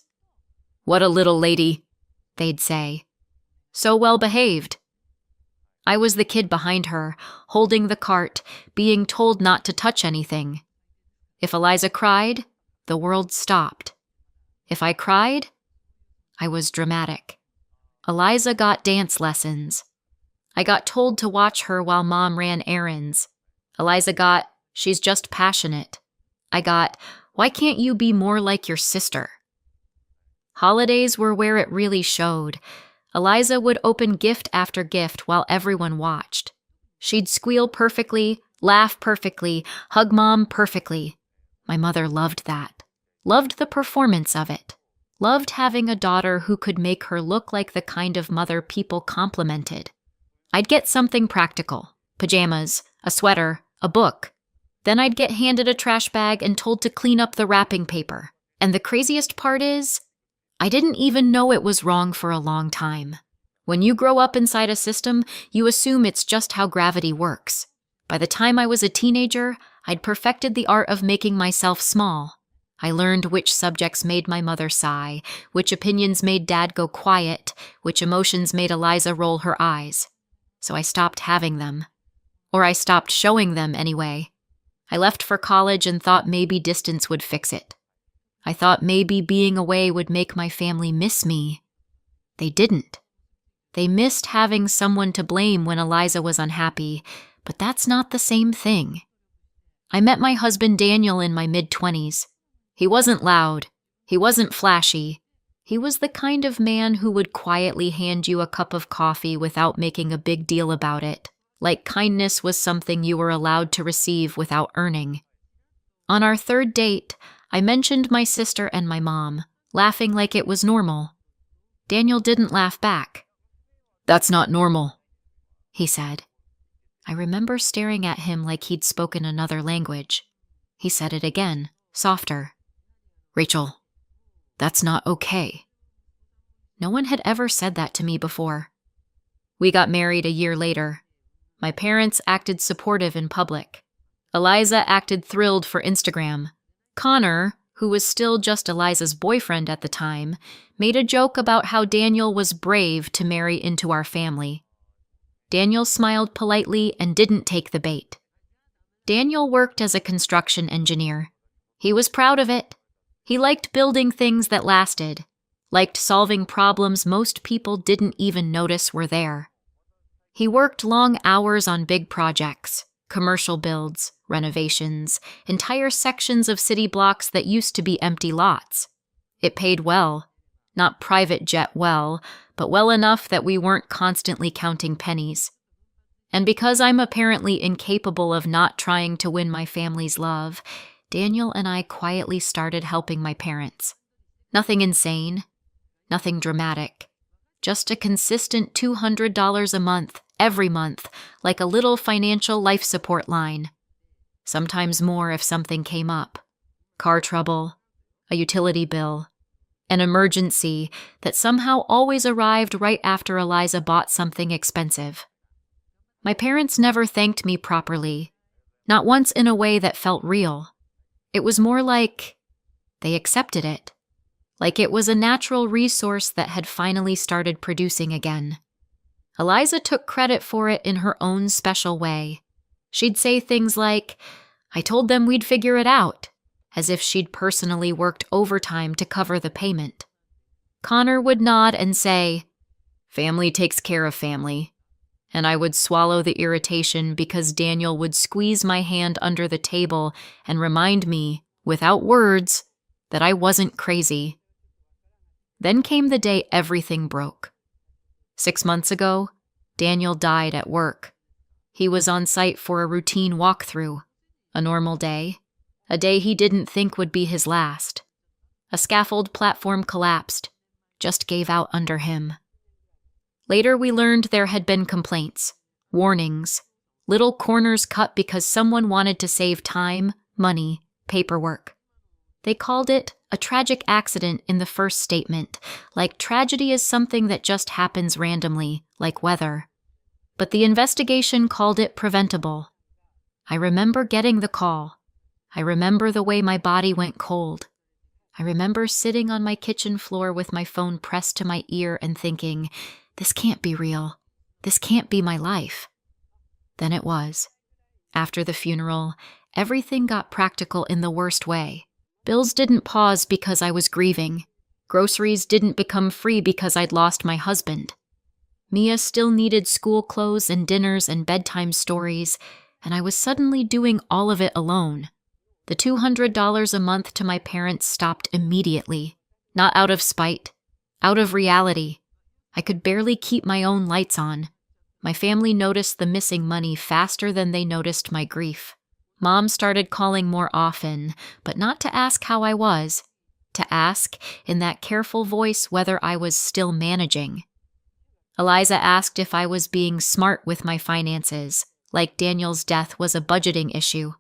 What a little lady, they'd say. So well behaved. I was the kid behind her, holding the cart, being told not to touch anything. If Eliza cried, the world stopped. If I cried, I was dramatic. Eliza got dance lessons. I got told to watch her while Mom ran errands. Eliza got, she's just passionate. I got, why can't you be more like your sister? Holidays were where it really showed. Eliza would open gift after gift while everyone watched. She'd squeal perfectly, laugh perfectly, hug Mom perfectly. My mother loved that, loved the performance of it, loved having a daughter who could make her look like the kind of mother people complimented. I'd get something practical, pajamas, a sweater, a book. Then I'd get handed a trash bag and told to clean up the wrapping paper. And the craziest part is, I didn't even know it was wrong for a long time. When you grow up inside a system, you assume it's just how gravity works. By the time I was a teenager, I'd perfected the art of making myself small. I learned which subjects made my mother sigh, which opinions made Dad go quiet, which emotions made Eliza roll her eyes. So I stopped having them. Or I stopped showing them anyway. I left for college and thought maybe distance would fix it. I thought maybe being away would make my family miss me. They didn't. They missed having someone to blame when Eliza was unhappy, but that's not the same thing. I met my husband Daniel in my mid-20s. He wasn't loud. He wasn't flashy. He was the kind of man who would quietly hand you a cup of coffee without making a big deal about it, like kindness was something you were allowed to receive without earning. On our third date, I mentioned my sister and my mom, laughing like it was normal. Daniel didn't laugh back. "That's not normal," he said. I remember staring at him like he'd spoken another language. He said it again, softer. "Rachel, that's not okay." No one had ever said that to me before. We got married a year later. My parents acted supportive in public. Eliza acted thrilled for Instagram. Connor, who was still just Eliza's boyfriend at the time, made a joke about how Daniel was brave to marry into our family. Daniel smiled politely and didn't take the bait. Daniel worked as a construction engineer. He was proud of it. He liked building things that lasted, liked solving problems most people didn't even notice were there. He worked long hours on big projects, commercial builds, renovations, entire sections of city blocks that used to be empty lots. It paid well, not private jet well, but well enough that we weren't constantly counting pennies. And because I'm apparently incapable of not trying to win my family's love, Daniel and I quietly started helping my parents. Nothing insane, nothing dramatic, just a consistent $200 a month, every month, like a little financial life support line. Sometimes more if something came up. Car trouble, a utility bill, an emergency that somehow always arrived right after Eliza bought something expensive. My parents never thanked me properly, not once in a way that felt real. It was more like they accepted it, like it was a natural resource that had finally started producing again. Eliza took credit for it in her own special way. She'd say things like, "I told them we'd figure it out," as if she'd personally worked overtime to cover the payment. Connor would nod and say, "Family takes care of family." And I would swallow the irritation because Daniel would squeeze my hand under the table and remind me, without words, that I wasn't crazy. Then came the day everything broke. 6 months ago, Daniel died at work. He was on site for a routine walkthrough, a normal day, a day he didn't think would be his last. A scaffold platform collapsed, just gave out under him. Later we learned there had been complaints, warnings, little corners cut because someone wanted to save time, money, paperwork. They called it a tragic accident in the first statement, like tragedy is something that just happens randomly, like weather. But the investigation called it preventable. I remember getting the call. I remember the way my body went cold. I remember sitting on my kitchen floor with my phone pressed to my ear and thinking, this can't be real. This can't be my life. Then it was. After the funeral, everything got practical in the worst way. Bills didn't pause because I was grieving. Groceries didn't become free because I'd lost my husband. Mia still needed school clothes and dinners and bedtime stories, and I was suddenly doing all of it alone. The $200 a month to my parents stopped immediately, not out of spite, out of reality. I could barely keep my own lights on. My family noticed the missing money faster than they noticed my grief. Mom started calling more often, but not to ask how I was, to ask, in that careful voice, whether I was still managing. Eliza asked if I was being smart with my finances, like Daniel's death was a budgeting issue.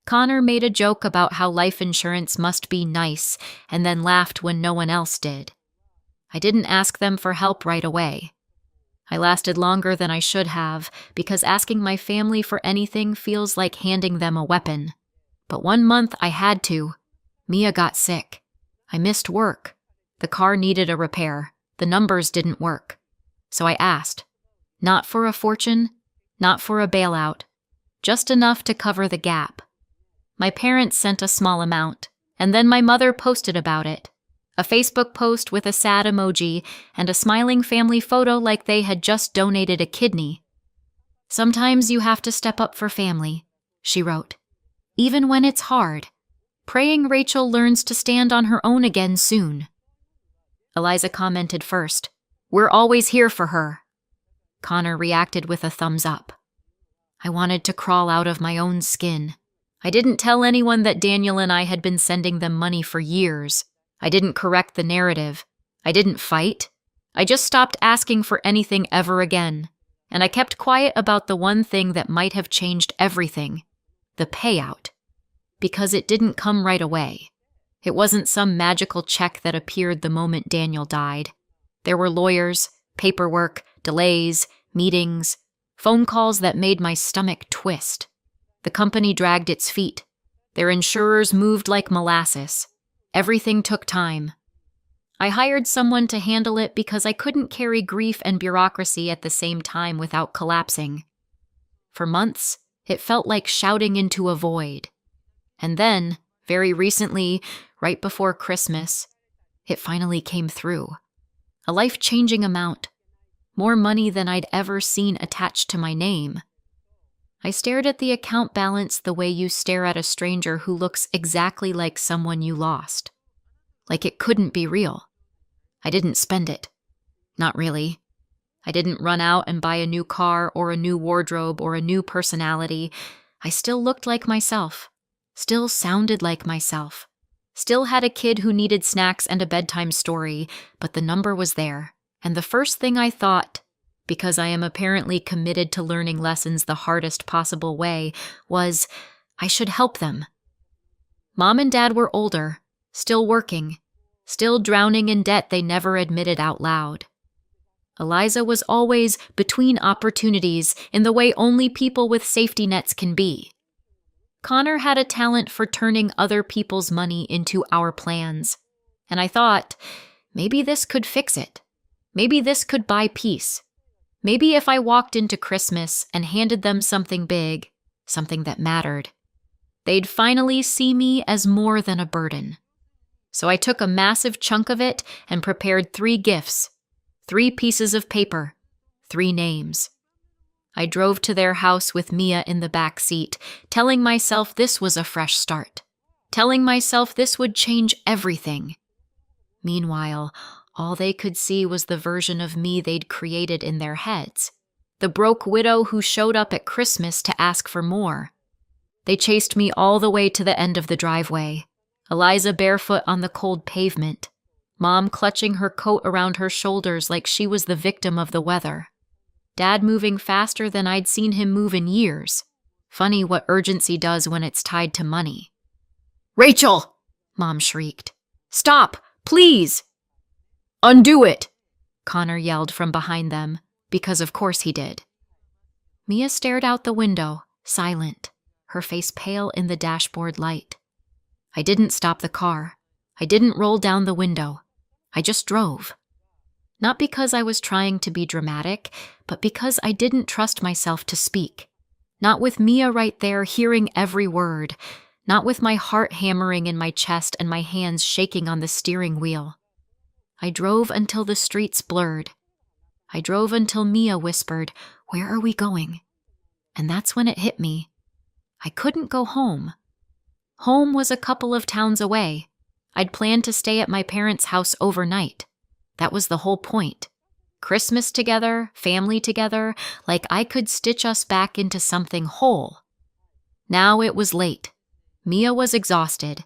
Connor made a joke about how life insurance must be nice and then laughed when no one else did. I didn't ask them for help right away. I lasted longer than I should have because asking my family for anything feels like handing them a weapon. But 1 month I had to. Mia got sick. I missed work. The car needed a repair. The numbers didn't work. So I asked. Not for a fortune, not for a bailout, just enough to cover the gap. My parents sent a small amount, and then my mother posted about it. A Facebook post with a sad emoji and a smiling family photo like they had just donated a kidney. "Sometimes you have to step up for family," she wrote. "Even when it's hard. Praying Rachel learns to stand on her own again soon." Eliza commented first, "We're always here for her." Connor reacted with a thumbs up. I wanted to crawl out of my own skin. I didn't tell anyone that Daniel and I had been sending them money for years. I didn't correct the narrative. I didn't fight. I just stopped asking for anything ever again. And I kept quiet about the one thing that might have changed everything, the payout. Because it didn't come right away. It wasn't some magical check that appeared the moment Daniel died. There were lawyers, paperwork, delays, meetings, phone calls that made my stomach twist. The company dragged its feet. Their insurers moved like molasses. Everything took time. I hired someone to handle it because I couldn't carry grief and bureaucracy at the same time without collapsing. For months, it felt like shouting into a void. And then, very recently, right before Christmas, it finally came through. A life-changing amount. More money than I'd ever seen attached to my name. I stared at the account balance the way you stare at a stranger who looks exactly like someone you lost. Like it couldn't be real. I didn't spend it. Not really. I didn't run out and buy a new car or a new wardrobe or a new personality. I still looked like myself. Still sounded like myself. Still had a kid who needed snacks and a bedtime story, but the number was there. And the first thing I thought, because I am apparently committed to learning lessons the hardest possible way, was I should help them. Mom and Dad were older, still working, still drowning in debt they never admitted out loud. Eliza was always between opportunities in the way only people with safety nets can be. Connor had a talent for turning other people's money into our plans, and I thought, maybe this could fix it. Maybe this could buy peace. Maybe if I walked into Christmas and handed them something big, something that mattered, they'd finally see me as more than a burden. So I took a massive chunk of it and prepared 3 gifts, 3 pieces of paper, 3 names. I drove to their house with Mia in the back seat, telling myself this was a fresh start, telling myself this would change everything. Meanwhile, all they could see was the version of me they'd created in their heads, the broke widow who showed up at Christmas to ask for more. They chased me all the way to the end of the driveway, Eliza barefoot on the cold pavement, Mom clutching her coat around her shoulders like she was the victim of the weather, Dad moving faster than I'd seen him move in years. Funny what urgency does when it's tied to money. "Rachel!" Mom shrieked. "Stop! Please!" "Undo it!" Connor yelled from behind them, because of course he did. Mia stared out the window, silent, her face pale in the dashboard light. I didn't stop the car. I didn't roll down the window. I just drove. Not because I was trying to be dramatic, but because I didn't trust myself to speak. Not with Mia right there hearing every word. Not with my heart hammering in my chest and my hands shaking on the steering wheel. I drove until the streets blurred. I drove until Mia whispered, "Where are we going?" And that's when it hit me. I couldn't go home. Home was a couple of towns away. I'd planned to stay at my parents' house overnight. That was the whole point. Christmas together, family together, like I could stitch us back into something whole. Now it was late. Mia was exhausted,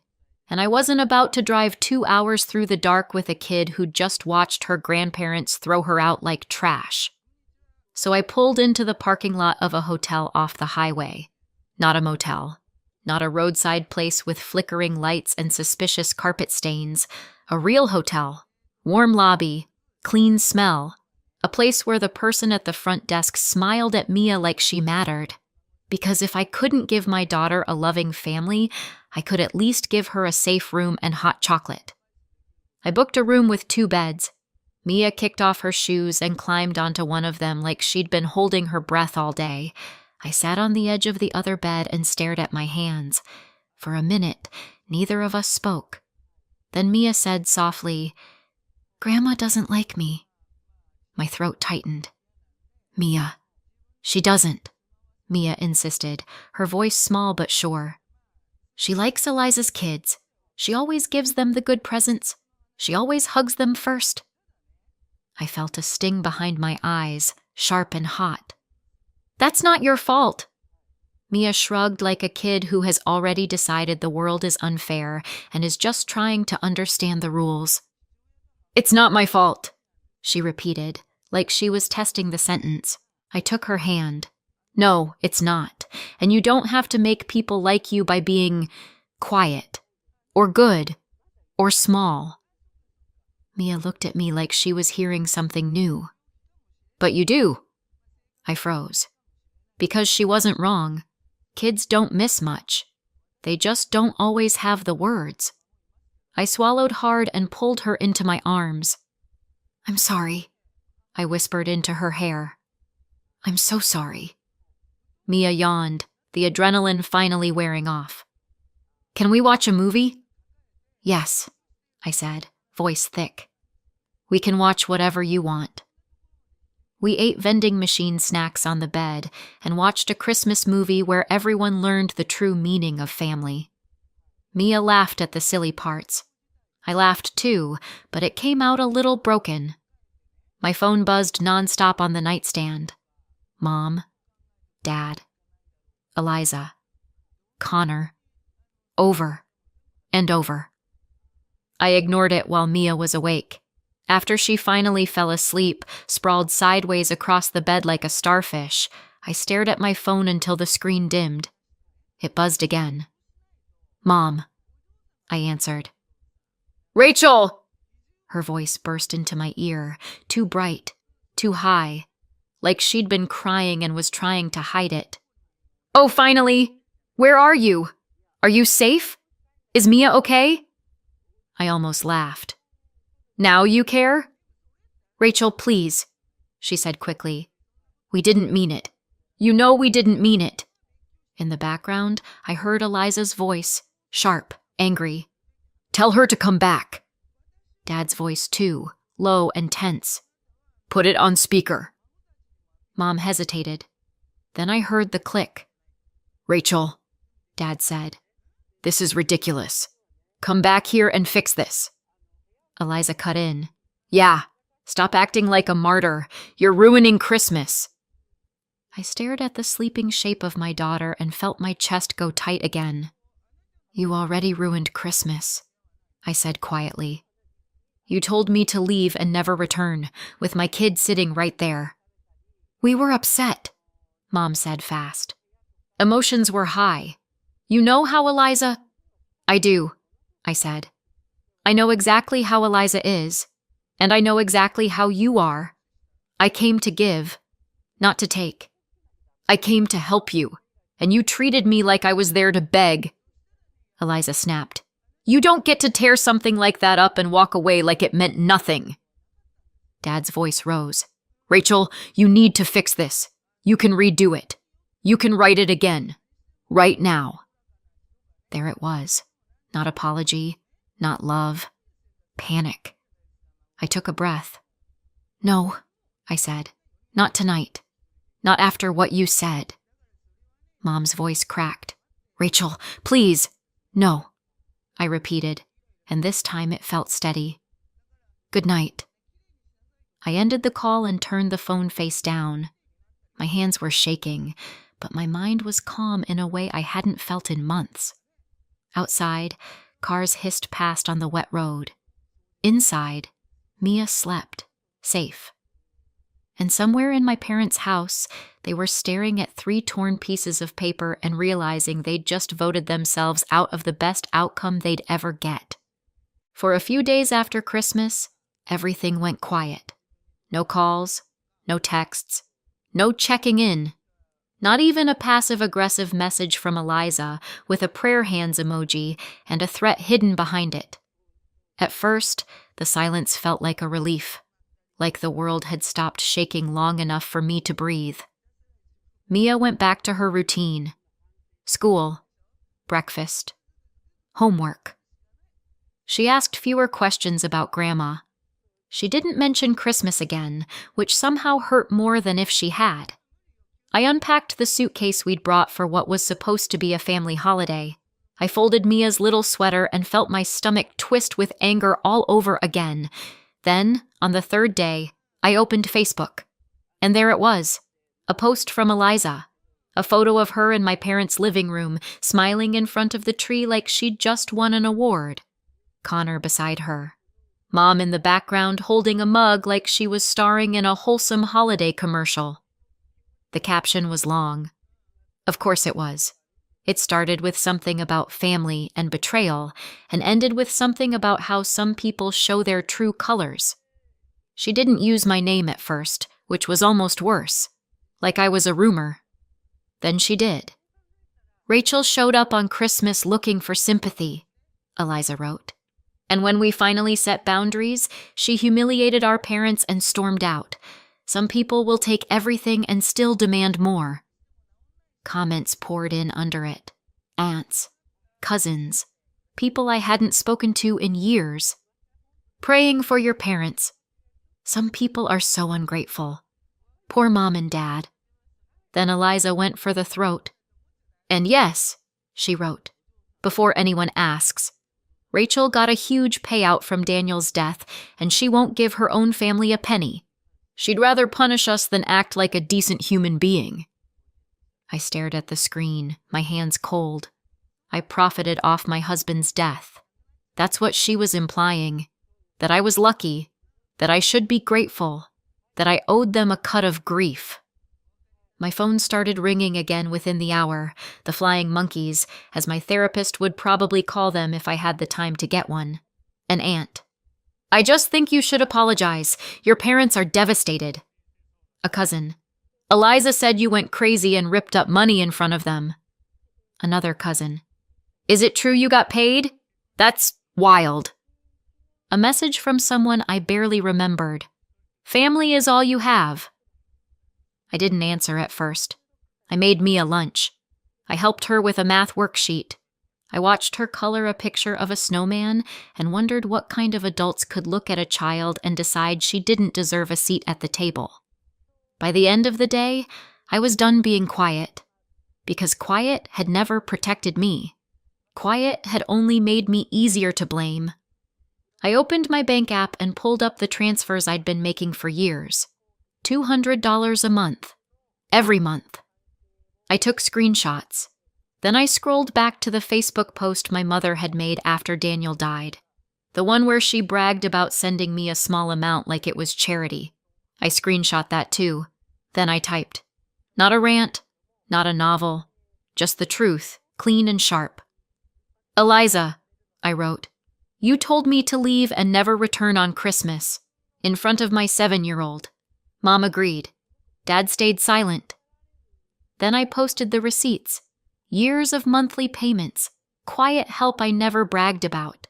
and I wasn't about to drive 2 hours through the dark with a kid who'd just watched her grandparents throw her out like trash. So I pulled into the parking lot of a hotel off the highway. Not a motel. Not a roadside place with flickering lights and suspicious carpet stains. A real hotel. Warm lobby. Clean smell. A place where the person at the front desk smiled at Mia like she mattered. Because if I couldn't give my daughter a loving family, I could at least give her a safe room and hot chocolate. I booked a room with 2 beds. Mia kicked off her shoes and climbed onto one of them like she'd been holding her breath all day. I sat on the edge of the other bed and stared at my hands. For a minute, neither of us spoke. Then Mia said softly, "Grandma doesn't like me." My throat tightened. "Mia." "She doesn't," Mia insisted, her voice small but sure. "She likes Eliza's kids. She always gives them the good presents. She always hugs them first." I felt a sting behind my eyes, sharp and hot. "That's not your fault." Mia shrugged like a kid who has already decided the world is unfair and is just trying to understand the rules. "It's not my fault," she repeated, like she was testing the sentence. I took her hand. "No, it's not. And you don't have to make people like you by being quiet, or good, or small." Mia looked at me like she was hearing something new. "But you do." I froze. Because she wasn't wrong. Kids don't miss much. They just don't always have the words. I swallowed hard and pulled her into my arms. "I'm sorry," I whispered into her hair. "I'm so sorry." Mia yawned, the adrenaline finally wearing off. "Can we watch a movie?" "Yes," I said, voice thick. "We can watch whatever you want." We ate vending machine snacks on the bed and watched a Christmas movie where everyone learned the true meaning of family. Mia laughed at the silly parts. I laughed too, but it came out a little broken. My phone buzzed nonstop on the nightstand. Mom, Dad, Eliza, Connor, over and over. I ignored it while Mia was awake. After she finally fell asleep, sprawled sideways across the bed like a starfish, I stared at my phone until the screen dimmed. It buzzed again. "Mom," I answered. "Rachel!" Her voice burst into my ear, too bright, too high, like she'd been crying and was trying to hide it. "Oh, finally! Where are you? Are you safe? Is Mia okay?" I almost laughed. "Now you care?" "Rachel, please," she said quickly. "We didn't mean it. You know we didn't mean it." In the background, I heard Eliza's voice, sharp, angry. "Tell her to come back." Dad's voice too, low and tense. "Put it on speaker." Mom hesitated. Then I heard the click. "Rachel," Dad said, "this is ridiculous. Come back here and fix this." Eliza cut in. "Yeah, stop acting like a martyr. You're ruining Christmas." I stared at the sleeping shape of my daughter and felt my chest go tight again. "You already ruined Christmas," I said quietly. "You told me to leave and never return, with my kid sitting right there." "We were upset," Mom said fast. "Emotions were high. You know how Eliza—" "I do," I said. "I know exactly how Eliza is, and I know exactly how you are. I came to give, not to take. I came to help you, and you treated me like I was there to beg." Eliza snapped. "You don't get to tear something like that up and walk away like it meant nothing." Dad's voice rose. "Rachel, you need to fix this. You can redo it. You can write it again. Right now." There it was. Not apology, not love. Panic. I took a breath. "No," I said. "Not tonight. Not after what you said." Mom's voice cracked. "Rachel, please." "No," I repeated, and this time it felt steady. "Good night." I ended the call and turned the phone face down. My hands were shaking, but my mind was calm in a way I hadn't felt in months. Outside, cars hissed past on the wet road. Inside, Mia slept, safe. And somewhere in my parents' house, they were staring at 3 torn pieces of paper and realizing they'd just voted themselves out of the best outcome they'd ever get. For a few days after Christmas, everything went quiet. No calls, no texts, no checking in. Not even a passive-aggressive message from Eliza with a prayer hands emoji and a threat hidden behind it. At first, the silence felt like a relief, like the world had stopped shaking long enough for me to breathe. Mia went back to her routine. School, breakfast, homework. She asked fewer questions about Grandma. She didn't mention Christmas again, which somehow hurt more than if she had. I unpacked the suitcase we'd brought for what was supposed to be a family holiday. I folded Mia's little sweater and felt my stomach twist with anger all over again. Then, on the 3rd day, I opened Facebook. And there it was, a post from Eliza. A photo of her in my parents' living room, smiling in front of the tree like she'd just won an award. Connor beside her. Mom in the background holding a mug like she was starring in a wholesome holiday commercial. The caption was long. Of course it was. It started with something about family and betrayal, and ended with something about how some people show their true colors. She didn't use my name at first, which was almost worse, like I was a rumor. Then she did. Rachel showed up on Christmas looking for sympathy, Eliza wrote. And when we finally set boundaries, she humiliated our parents and stormed out. Some people will take everything and still demand more. Comments poured in under it. Aunts, cousins, people I hadn't spoken to in years. Praying for your parents. Some people are so ungrateful. Poor Mom and Dad. Then Eliza went for the throat. And yes, she wrote, before anyone asks, Rachel got a huge payout from Daniel's death, and she won't give her own family a penny. She'd rather punish us than act like a decent human being. I stared at the screen, my hands cold. I profited off my husband's death. That's what she was implying. That I was lucky. That I should be grateful. That I owed them a cut of grief. My phone started ringing again within the hour, the flying monkeys, as my therapist would probably call them if I had the time to get one. An aunt. I just think you should apologize. Your parents are devastated. A cousin. Eliza said you went crazy and ripped up money in front of them. Another cousin. Is it true you got paid? That's wild. A message from someone I barely remembered. Family is all you have. I didn't answer at first. I made Mia lunch. I helped her with a math worksheet. I watched her color a picture of a snowman and wondered what kind of adults could look at a child and decide she didn't deserve a seat at the table. By the end of the day, I was done being quiet, because quiet had never protected me. Quiet had only made me easier to blame. I opened my bank app and pulled up the transfers I'd been making for years. $200 a month. Every month. I took screenshots. Then I scrolled back to the Facebook post my mother had made after Daniel died. The one where she bragged about sending me a small amount like it was charity. I screenshot that too. Then I typed. Not a rant, not a novel, just the truth, clean and sharp. Eliza, I wrote, you told me to leave and never return on Christmas. In front of my 7-year-old. Mom agreed. Dad stayed silent. Then I posted the receipts. Years of monthly payments. Quiet help I never bragged about.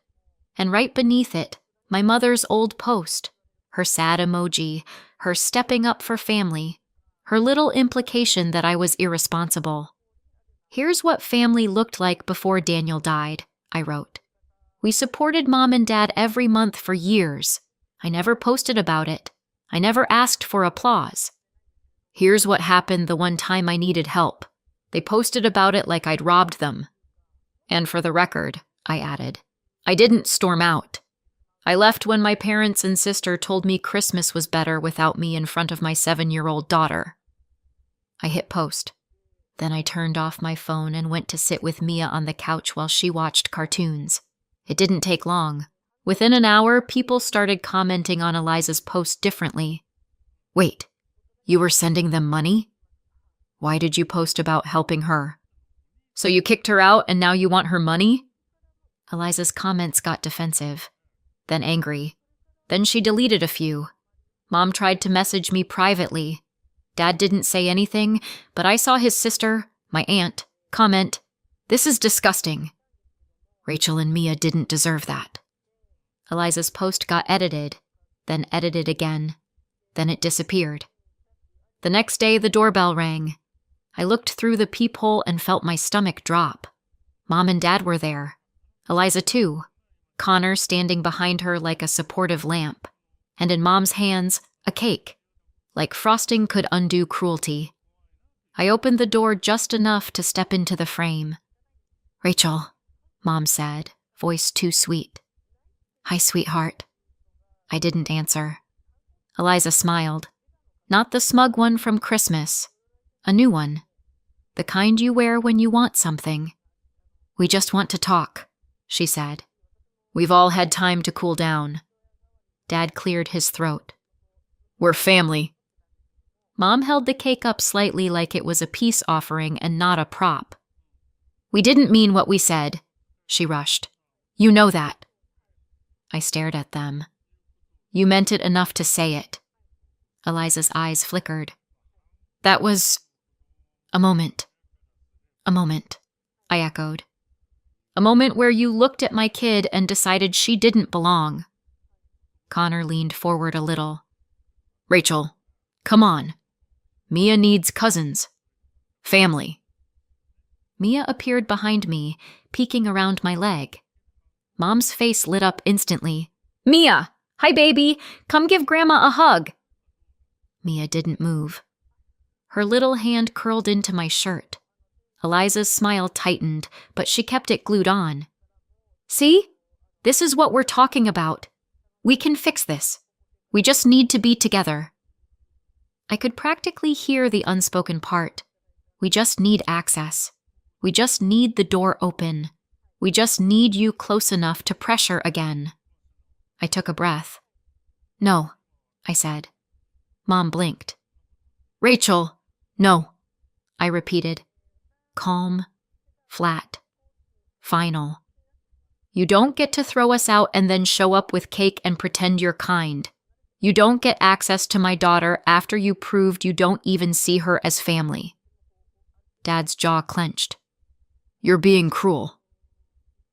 And right beneath it, my mother's old post. Her sad emoji. Her stepping up for family. Her little implication that I was irresponsible. Here's what family looked like before Daniel died, I wrote. We supported Mom and Dad every month for years. I never posted about it. I never asked for applause. Here's what happened the one time I needed help. They posted about it like I'd robbed them. And for the record, I added, I didn't storm out. I left when my parents and sister told me Christmas was better without me in front of my 7-year-old daughter. I hit post. Then I turned off my phone and went to sit with Mia on the couch while she watched cartoons. It didn't take long. Within an hour, people started commenting on Eliza's post differently. Wait, you were sending them money? Why did you post about helping her? So you kicked her out and now you want her money? Eliza's comments got defensive, then angry. Then she deleted a few. Mom tried to message me privately. Dad didn't say anything, but I saw his sister, my aunt, comment, "This is disgusting." Rachel and Mia didn't deserve that. Eliza's post got edited, then edited again. Then it disappeared. The next day, the doorbell rang. I looked through the peephole and felt my stomach drop. Mom and Dad were there. Eliza too. Connor standing behind her like a supportive lamp. And in Mom's hands, a cake. Like frosting could undo cruelty. I opened the door just enough to step into the frame. "Rachel," Mom said, voice too sweet. "Hi, sweetheart." I didn't answer. Eliza smiled. Not the smug one from Christmas. A new one. The kind you wear when you want something. "We just want to talk," she said. "We've all had time to cool down." Dad cleared his throat. "We're family." Mom held the cake up slightly like it was a peace offering and not a prop. "We didn't mean what we said," she rushed. "You know that." I stared at them. "You meant it enough to say it." Eliza's eyes flickered. "That was a moment." "A moment," I echoed. "A moment where you looked at my kid and decided she didn't belong." Connor leaned forward a little. "Rachel, come on. Mia needs cousins. Family." Mia appeared behind me, peeking around my leg. Mom's face lit up instantly. "Mia! Hi, baby! Come give Grandma a hug!" Mia didn't move. Her little hand curled into my shirt. Eliza's smile tightened, but she kept it glued on. "See? This is what we're talking about. We can fix this. We just need to be together." I could practically hear the unspoken part. We just need access. We just need the door open. We just need you close enough to pressure again. I took a breath. "No," I said. Mom blinked. "Rachel, no," I repeated. Calm, flat, final. "You don't get to throw us out and then show up with cake and pretend you're kind. You don't get access to my daughter after you proved you don't even see her as family." Dad's jaw clenched. "You're being cruel."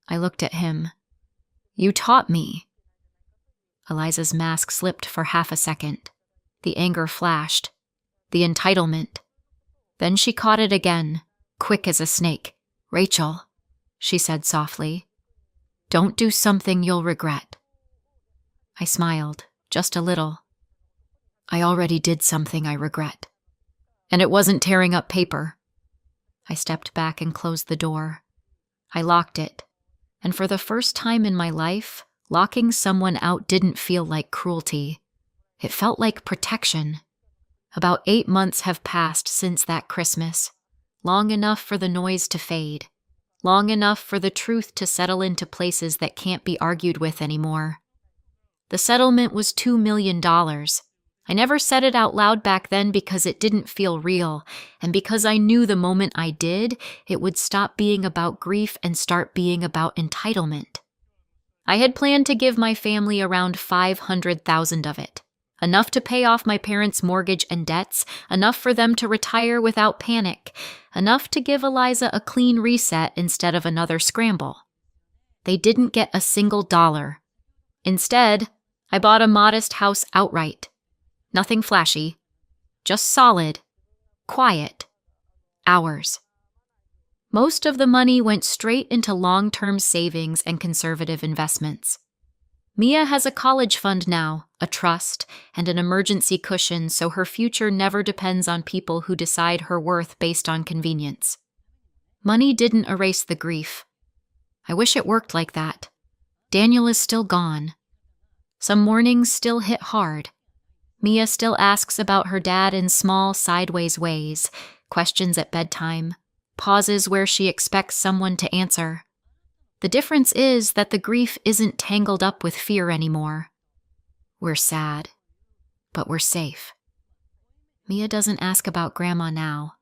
I looked at him. "You taught me." Eliza's mask slipped for half a second. The anger flashed. The entitlement. Then she caught it again, quick as a snake. "Rachel," she said softly, "don't do something you'll regret." I smiled, just a little. I already did something I regret. And it wasn't tearing up paper. I stepped back and closed the door. I locked it. And for the first time in my life, locking someone out didn't feel like cruelty. It felt like protection. About 8 months have passed since that Christmas. Long enough for the noise to fade. Long enough for the truth to settle into places that can't be argued with anymore. The settlement was $2 million. I never said it out loud back then because it didn't feel real, and because I knew the moment I did, it would stop being about grief and start being about entitlement. I had planned to give my family around $500,000 of it. Enough to pay off my parents' mortgage and debts, enough for them to retire without panic, enough to give Eliza a clean reset instead of another scramble. They didn't get a single dollar. Instead, I bought a modest house outright. Nothing flashy, just solid, quiet, ours. Most of the money went straight into long-term savings and conservative investments. Mia has a college fund now, a trust, and an emergency cushion so her future never depends on people who decide her worth based on convenience. Money didn't erase the grief. I wish it worked like that. Daniel is still gone. Some mornings still hit hard. Mia still asks about her dad in small, sideways ways, questions at bedtime, pauses where she expects someone to answer. The difference is that the grief isn't tangled up with fear anymore. We're sad, but we're safe. Mia doesn't ask about Grandma now.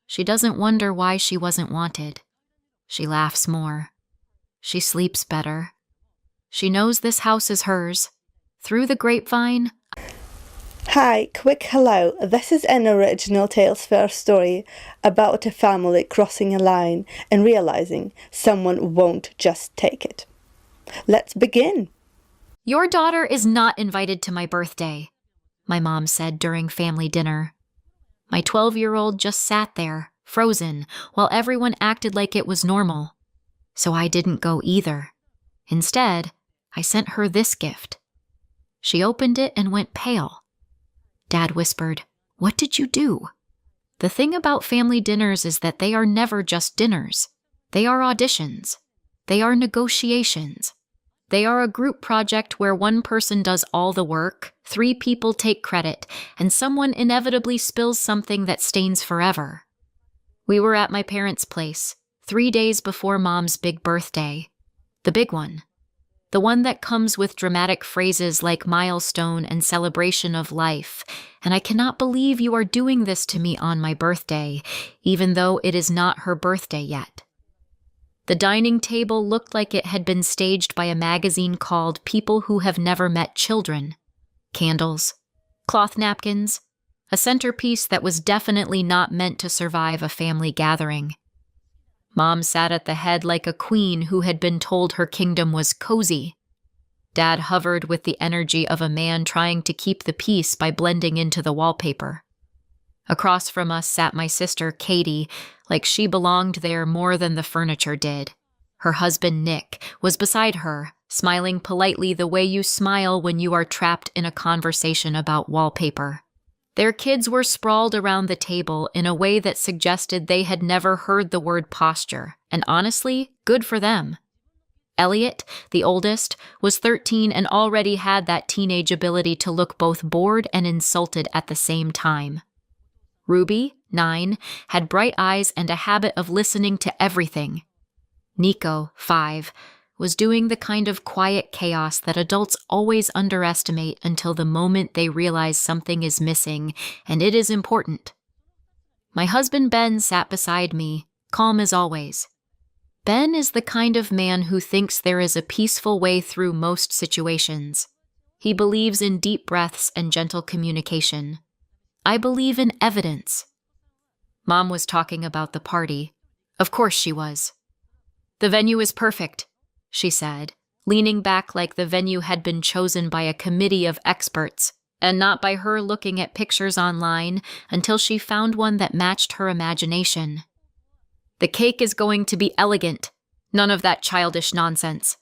She doesn't wonder why she wasn't wanted. She laughs more. She sleeps better. She knows this house is hers. Through the grapevine. Hi, quick hello. This is an original Tales First story about a family crossing a line and realizing someone won't just take it. Let's begin. Your daughter is not invited to my birthday, my mom said during family dinner. My 12-year-old just sat there, frozen, while everyone acted like it was normal. So I didn't go either. Instead, I sent her this gift. She opened it and went pale. Dad whispered, "What did you do?" The thing about family dinners is that they are never just dinners. They are auditions. They are negotiations. They are a group project where one person does all the work, 3 people take credit, and someone inevitably spills something that stains forever. We were at my parents' place, 3 days before Mom's big birthday. The big one. The one that comes with dramatic phrases like milestone and celebration of life, and I cannot believe you are doing this to me on my birthday, even though it is not her birthday yet. The dining table looked like it had been staged by a magazine called People Who Have Never Met Children. Candles, cloth napkins, a centerpiece that was definitely not meant to survive a family gathering. Mom sat at the head like a queen who had been told her kingdom was cozy. Dad hovered with the energy of a man trying to keep the peace by blending into the wallpaper. Across from us sat my sister, Katie, like she belonged there more than the furniture did. Her husband, Nick, was beside her, smiling politely the way you smile when you are trapped in a conversation about wallpaper. Their kids were sprawled around the table in a way that suggested they had never heard the word posture, and honestly, good for them. Elliot, the oldest, was 13 and already had that teenage ability to look both bored and insulted at the same time. Ruby, 9, had bright eyes and a habit of listening to everything. Nico, 5, was doing the kind of quiet chaos that adults always underestimate until the moment they realize something is missing, and it is important. My husband Ben sat beside me, calm as always. Ben is the kind of man who thinks there is a peaceful way through most situations. He believes in deep breaths and gentle communication. I believe in evidence. Mom was talking about the party. Of course she was. "The venue is perfect," she said, leaning back like the venue had been chosen by a committee of experts, and not by her looking at pictures online until she found one that matched her imagination. "The cake is going to be elegant. None of that childish nonsense."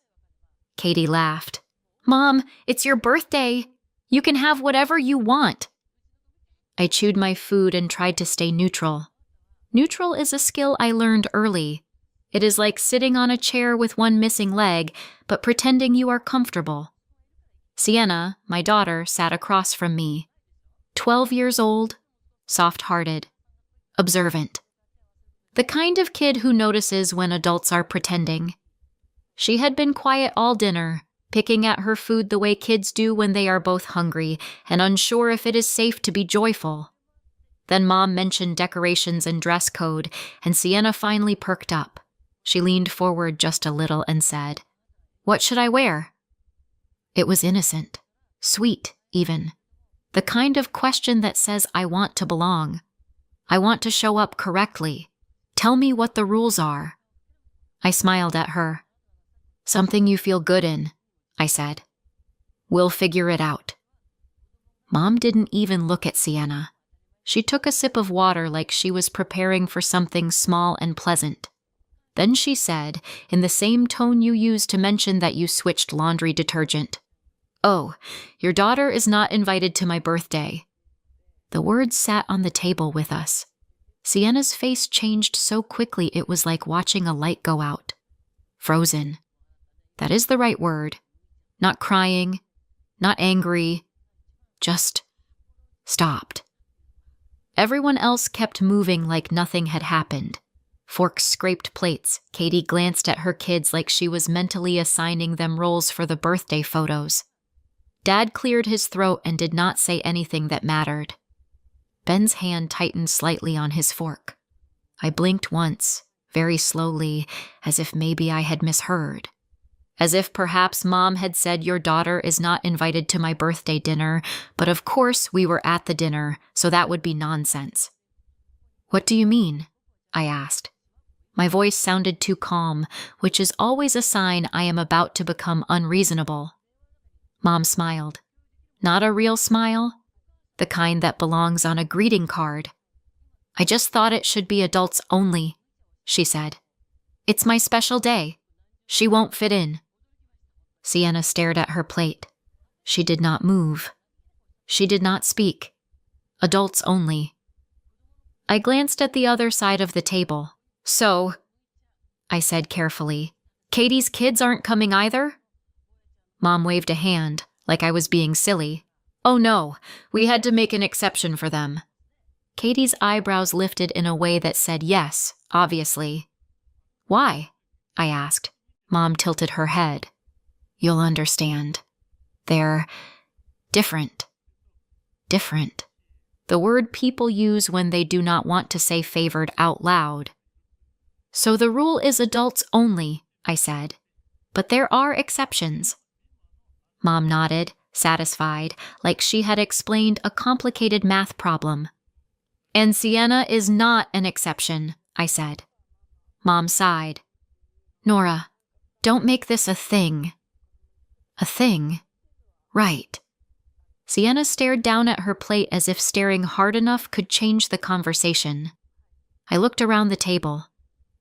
Katie laughed. "Mom, it's your birthday. You can have whatever you want." I chewed my food and tried to stay neutral. Neutral is a skill I learned early. It is like sitting on a chair with one missing leg, but pretending you are comfortable. Sienna, my daughter, sat across from me. 12 years old, soft-hearted, observant. The kind of kid who notices when adults are pretending. She had been quiet all dinner, picking at her food the way kids do when they are both hungry and unsure if it is safe to be joyful. Then Mom mentioned decorations and dress code, and Sienna finally perked up. She leaned forward just a little and said, "What should I wear?" It was innocent, sweet even. The kind of question that says, I want to belong. I want to show up correctly. Tell me what the rules are. I smiled at her. "Something you feel good in," I said. "We'll figure it out." Mom didn't even look at Sienna. She took a sip of water like she was preparing for something small and pleasant. Then she said, in the same tone you used to mention that you switched laundry detergent, "Oh, your daughter is not invited to my birthday." The words sat on the table with us. Sienna's face changed so quickly it was like watching a light go out. Frozen. That is the right word. Not crying, not angry, just stopped. Everyone else kept moving like nothing had happened. Forks scraped plates. Katie glanced at her kids like she was mentally assigning them roles for the birthday photos. Dad cleared his throat and did not say anything that mattered. Ben's hand tightened slightly on his fork. I blinked once, very slowly, as if maybe I had misheard. As if perhaps Mom had said your daughter is not invited to my birthday dinner, but of course we were at the dinner, so that would be nonsense. What do you mean? I asked. My voice sounded too calm, which is always a sign I am about to become unreasonable. Mom smiled. Not a real smile, the kind that belongs on a greeting card. I just thought it should be adults only, she said. It's my special day. She won't fit in. Sienna stared at her plate. She did not move. She did not speak. Adults only. I glanced at the other side of the table. So, I said carefully, Katie's kids aren't coming either? Mom waved a hand, like I was being silly. Oh no, we had to make an exception for them. Katie's eyebrows lifted in a way that said yes, obviously. Why? I asked. Mom tilted her head. You'll understand. They're different. Different. The word people use when they do not want to say favored out loud. So the rule is adults only, I said. But there are exceptions. Mom nodded, satisfied, like she had explained a complicated math problem. And Sienna is not an exception, I said. Mom sighed. Nora, don't make this a thing. A thing? Right. Sienna stared down at her plate as if staring hard enough could change the conversation. I looked around the table.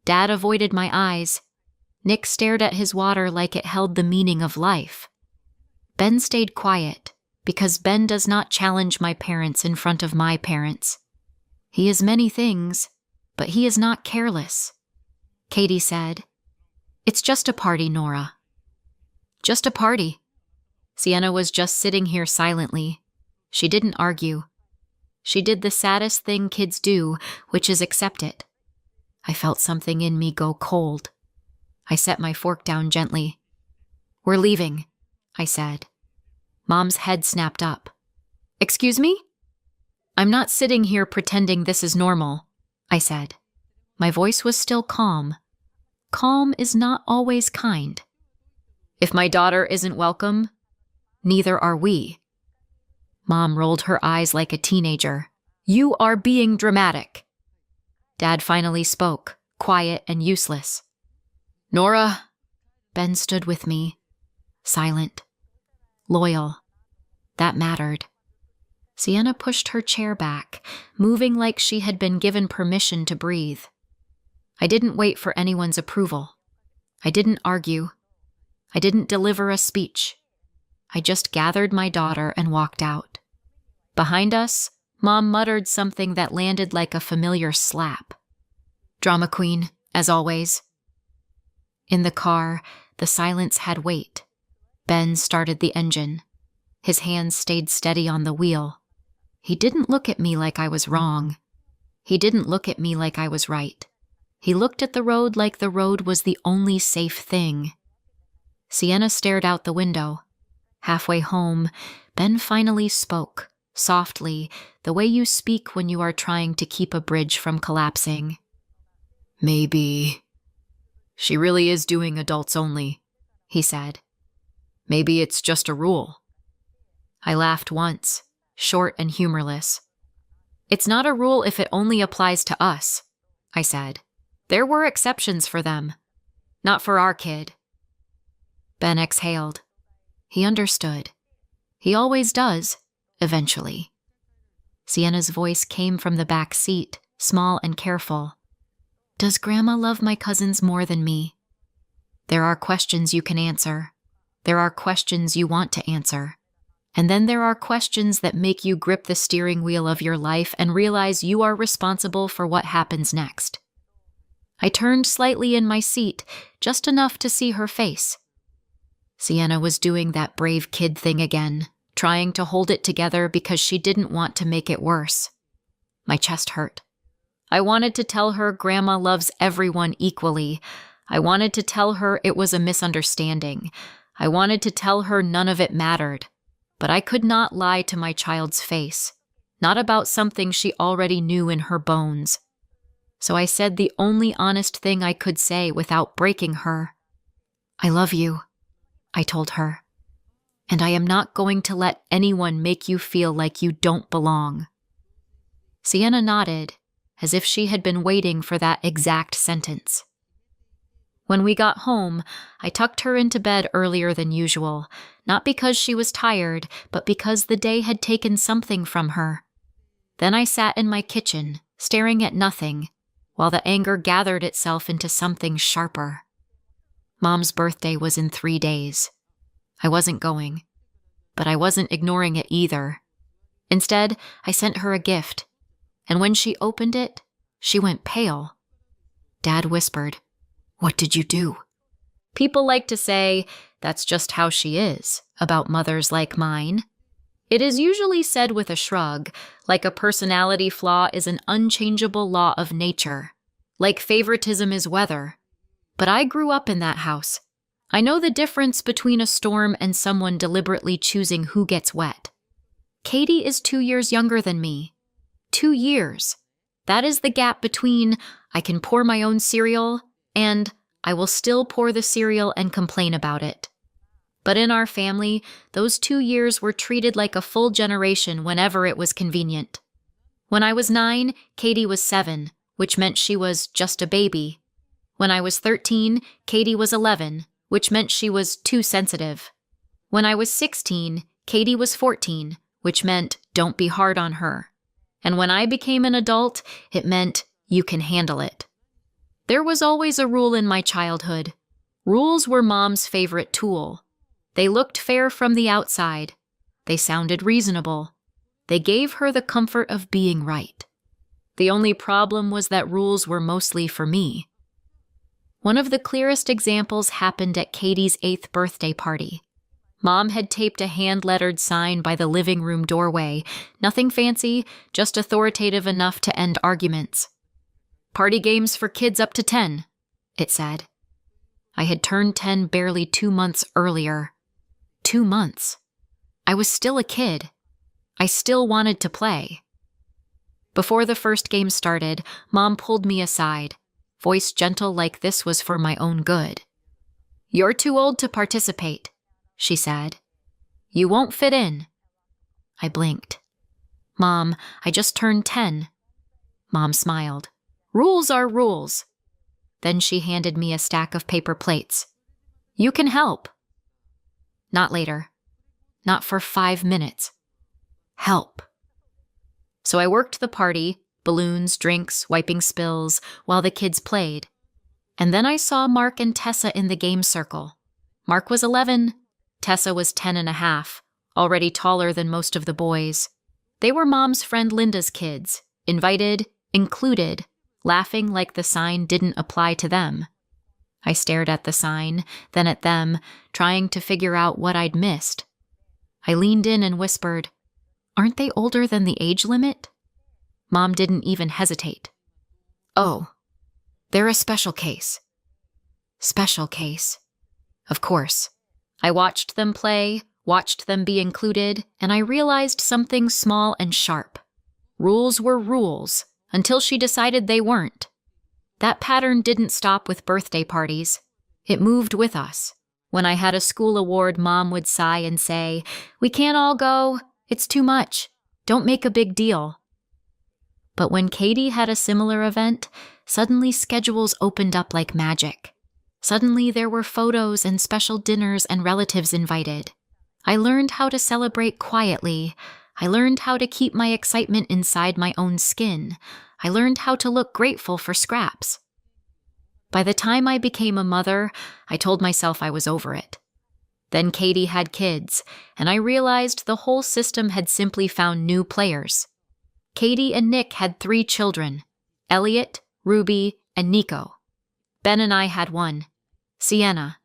Dad avoided my eyes. Nick stared at his water like it held the meaning of life. Ben stayed quiet, because Ben does not challenge my parents in front of my parents. He is many things, but he is not careless. Katie said, It's just a party, Nora. Just a party. Sienna was just sitting here silently. She didn't argue. She did the saddest thing kids do, which is accept it. I felt something in me go cold. I set my fork down gently. We're leaving, I said. Mom's head snapped up. Excuse me? I'm not sitting here pretending this is normal, I said. My voice was still calm. Calm is not always kind. If my daughter isn't welcome, neither are we. Mom rolled her eyes like a teenager. You are being dramatic. Dad finally spoke, quiet and useless. Nora. Ben stood with me, silent, loyal. That mattered. Sienna pushed her chair back, moving like she had been given permission to breathe. I didn't wait for anyone's approval. I didn't argue. I didn't deliver a speech. I just gathered my daughter and walked out. Behind us, Mom muttered something that landed like a familiar slap. Drama queen, as always. In the car, the silence had weight. Ben started the engine. His hands stayed steady on the wheel. He didn't look at me like I was wrong. He didn't look at me like I was right. He looked at the road like the road was the only safe thing. Sienna stared out the window. Halfway home, Ben finally spoke, softly, the way you speak when you are trying to keep a bridge from collapsing. Maybe. She really is doing adults only, he said. Maybe it's just a rule. I laughed once, short and humorless. It's not a rule if it only applies to us, I said. There were exceptions for them. Not for our kid. Ben exhaled. He understood. He always does, eventually. Sienna's voice came from the back seat, small and careful. Does Grandma love my cousins more than me? There are questions you can answer. There are questions you want to answer. And then there are questions that make you grip the steering wheel of your life and realize you are responsible for what happens next. I turned slightly in my seat, just enough to see her face. Sienna was doing that brave kid thing again, trying to hold it together because she didn't want to make it worse. My chest hurt. I wanted to tell her Grandma loves everyone equally. I wanted to tell her it was a misunderstanding. I wanted to tell her none of it mattered. But I could not lie to my child's face, not about something she already knew in her bones. So I said the only honest thing I could say without breaking her. I love you, I told her. And I am not going to let anyone make you feel like you don't belong. Sienna nodded, as if she had been waiting for that exact sentence. When we got home, I tucked her into bed earlier than usual, not because she was tired, but because the day had taken something from her. Then I sat in my kitchen, staring at nothing, while the anger gathered itself into something sharper. Mom's birthday was in 3 days. I wasn't going, but I wasn't ignoring it either. Instead, I sent her a gift, and when she opened it, she went pale. Dad whispered, "What did you do?" People like to say, "That's just how she is," about mothers like mine. It is usually said with a shrug, like a personality flaw is an unchangeable law of nature, like favoritism is weather. But I grew up in that house. I know the difference between a storm and someone deliberately choosing who gets wet. Katie is 2 years younger than me. 2 years. That is the gap between I can pour my own cereal and I will still pour the cereal and complain about it. But in our family, those 2 years were treated like a full generation whenever it was convenient. When I was 9, Katie was 7, which meant she was just a baby. When I was 13, Katie was 11, which meant she was too sensitive. When I was 16, Katie was 14, which meant don't be hard on her. And when I became an adult, it meant you can handle it. There was always a rule in my childhood. Rules were Mom's favorite tool. They looked fair from the outside. They sounded reasonable. They gave her the comfort of being right. The only problem was that rules were mostly for me. One of the clearest examples happened at Katie's 8th birthday party. Mom had taped a hand-lettered sign by the living room doorway. Nothing fancy, just authoritative enough to end arguments. "Party games for kids up to 10, it said. I had turned 10 barely 2 months earlier. 2 months. I was still a kid. I still wanted to play. Before the first game started, Mom pulled me aside, voice gentle like this was for my own good. "You're too old to participate," she said. "You won't fit in." I blinked. "Mom, I just turned 10. Mom smiled. "Rules are rules." Then she handed me a stack of paper plates. "You can help." Not later. Not for 5 minutes. Help. So I worked the party, balloons, drinks, wiping spills, while the kids played. And then I saw Mark and Tessa in the game circle. Mark was 11. Tessa was 10 and a half, already taller than most of the boys. They were Mom's friend Linda's kids, invited, included, laughing like the sign didn't apply to them. I stared at the sign, then at them, trying to figure out what I'd missed. I leaned in and whispered, "Aren't they older than the age limit?" Mom didn't even hesitate. "Oh, they're a special case." Special case. Of course. I watched them play, watched them be included, and I realized something small and sharp. Rules were rules, until she decided they weren't. That pattern didn't stop with birthday parties. It moved with us. When I had a school award, Mom would sigh and say, "We can't all go. It's too much. Don't make a big deal." But when Katie had a similar event, suddenly schedules opened up like magic. Suddenly there were photos and special dinners and relatives invited. I learned how to celebrate quietly. I learned how to keep my excitement inside my own skin. I learned how to look grateful for scraps. By the time I became a mother, I told myself I was over it. Then Katie had kids, and I realized the whole system had simply found new players. Katie and Nick had 3 children, Elliot, Ruby, and Nico. Ben and I had one, Sienna.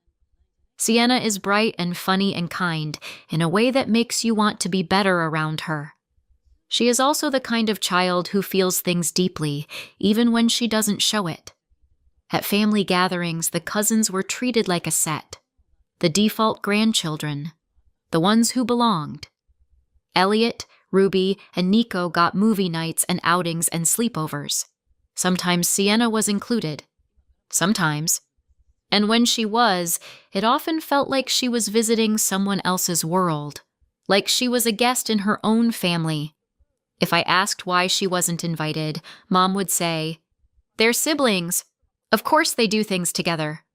Sienna is bright and funny and kind in a way that makes you want to be better around her. She is also the kind of child who feels things deeply, even when she doesn't show it. At family gatherings, the cousins were treated like a set. The default grandchildren. The ones who belonged. Elliot, Ruby, and Nico got movie nights and outings and sleepovers. Sometimes Sienna was included. Sometimes. And when she was, it often felt like she was visiting someone else's world. Like she was a guest in her own family. If I asked why she wasn't invited, Mom would say, "They're siblings. Of course they do things together."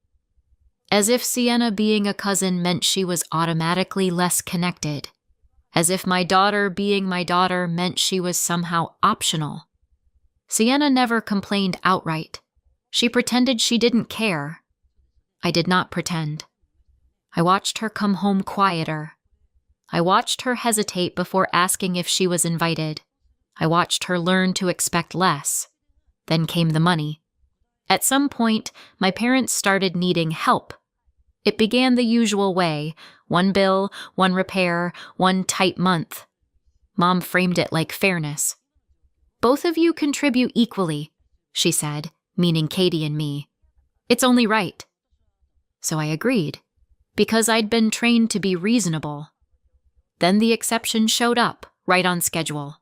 As if Sienna being a cousin meant she was automatically less connected. As if my daughter being my daughter meant she was somehow optional. Sienna never complained outright. She pretended she didn't care. I did not pretend. I watched her come home quieter. I watched her hesitate before asking if she was invited. I watched her learn to expect less. Then came the money. At some point, my parents started needing help. It began the usual way, one bill, one repair, one tight month. Mom framed it like fairness. "Both of you contribute equally," she said, meaning Katie and me. "It's only right." So I agreed, because I'd been trained to be reasonable. Then the exception showed up, right on schedule.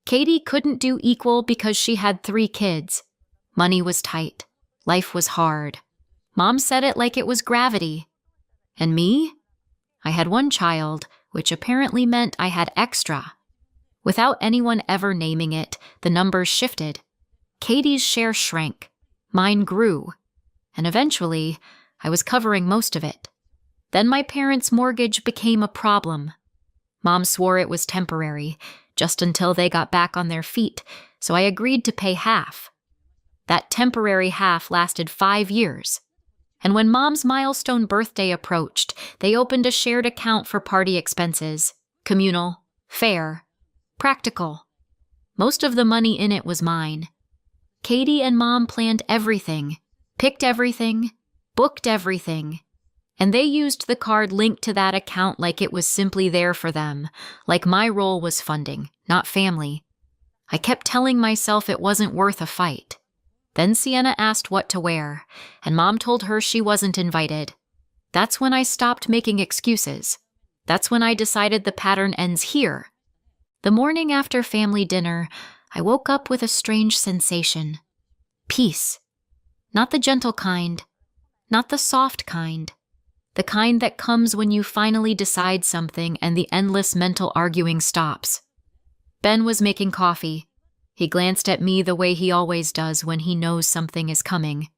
Katie couldn't do equal because she had 3 kids. Money was tight. Life was hard. Mom said it like it was gravity. And me? I had 1 child, which apparently meant I had extra. Without anyone ever naming it, the numbers shifted. Katie's share shrank. Mine grew. And eventually, I was covering most of it. Then my parents' mortgage became a problem. Mom swore it was temporary, just until they got back on their feet, so I agreed to pay half. That temporary half lasted 5 years. And when Mom's milestone birthday approached, they opened a shared account for party expenses. Communal, fair, practical. Most of the money in it was mine. Katie and Mom planned everything, picked everything, booked everything. And they used the card linked to that account like it was simply there for them, like my role was funding, not family. I kept telling myself it wasn't worth a fight. Then Sienna asked what to wear, and Mom told her she wasn't invited. That's when I stopped making excuses. That's when I decided the pattern ends here. The morning after family dinner, I woke up with a strange sensation. Peace. Not the gentle kind. Not the soft kind. The kind that comes when you finally decide something and the endless mental arguing stops. Ben was making coffee. He glanced at me the way he always does when he knows something is coming.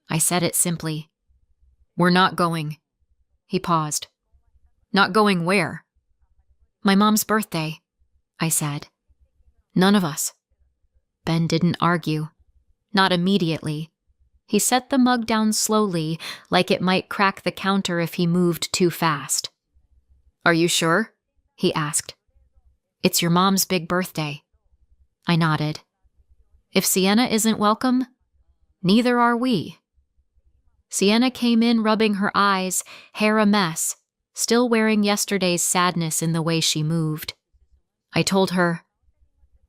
I said it simply. "We're not going." He paused. "Not going where?" "My mom's birthday," I said. "None of us." Ben didn't argue. Not immediately. He set the mug down slowly, like it might crack the counter if he moved too fast. "Are you sure?" he asked. "It's your mom's big birthday." I nodded. "If Sienna isn't welcome, neither are we." Sienna came in rubbing her eyes, hair a mess, still wearing yesterday's sadness in the way she moved. I told her,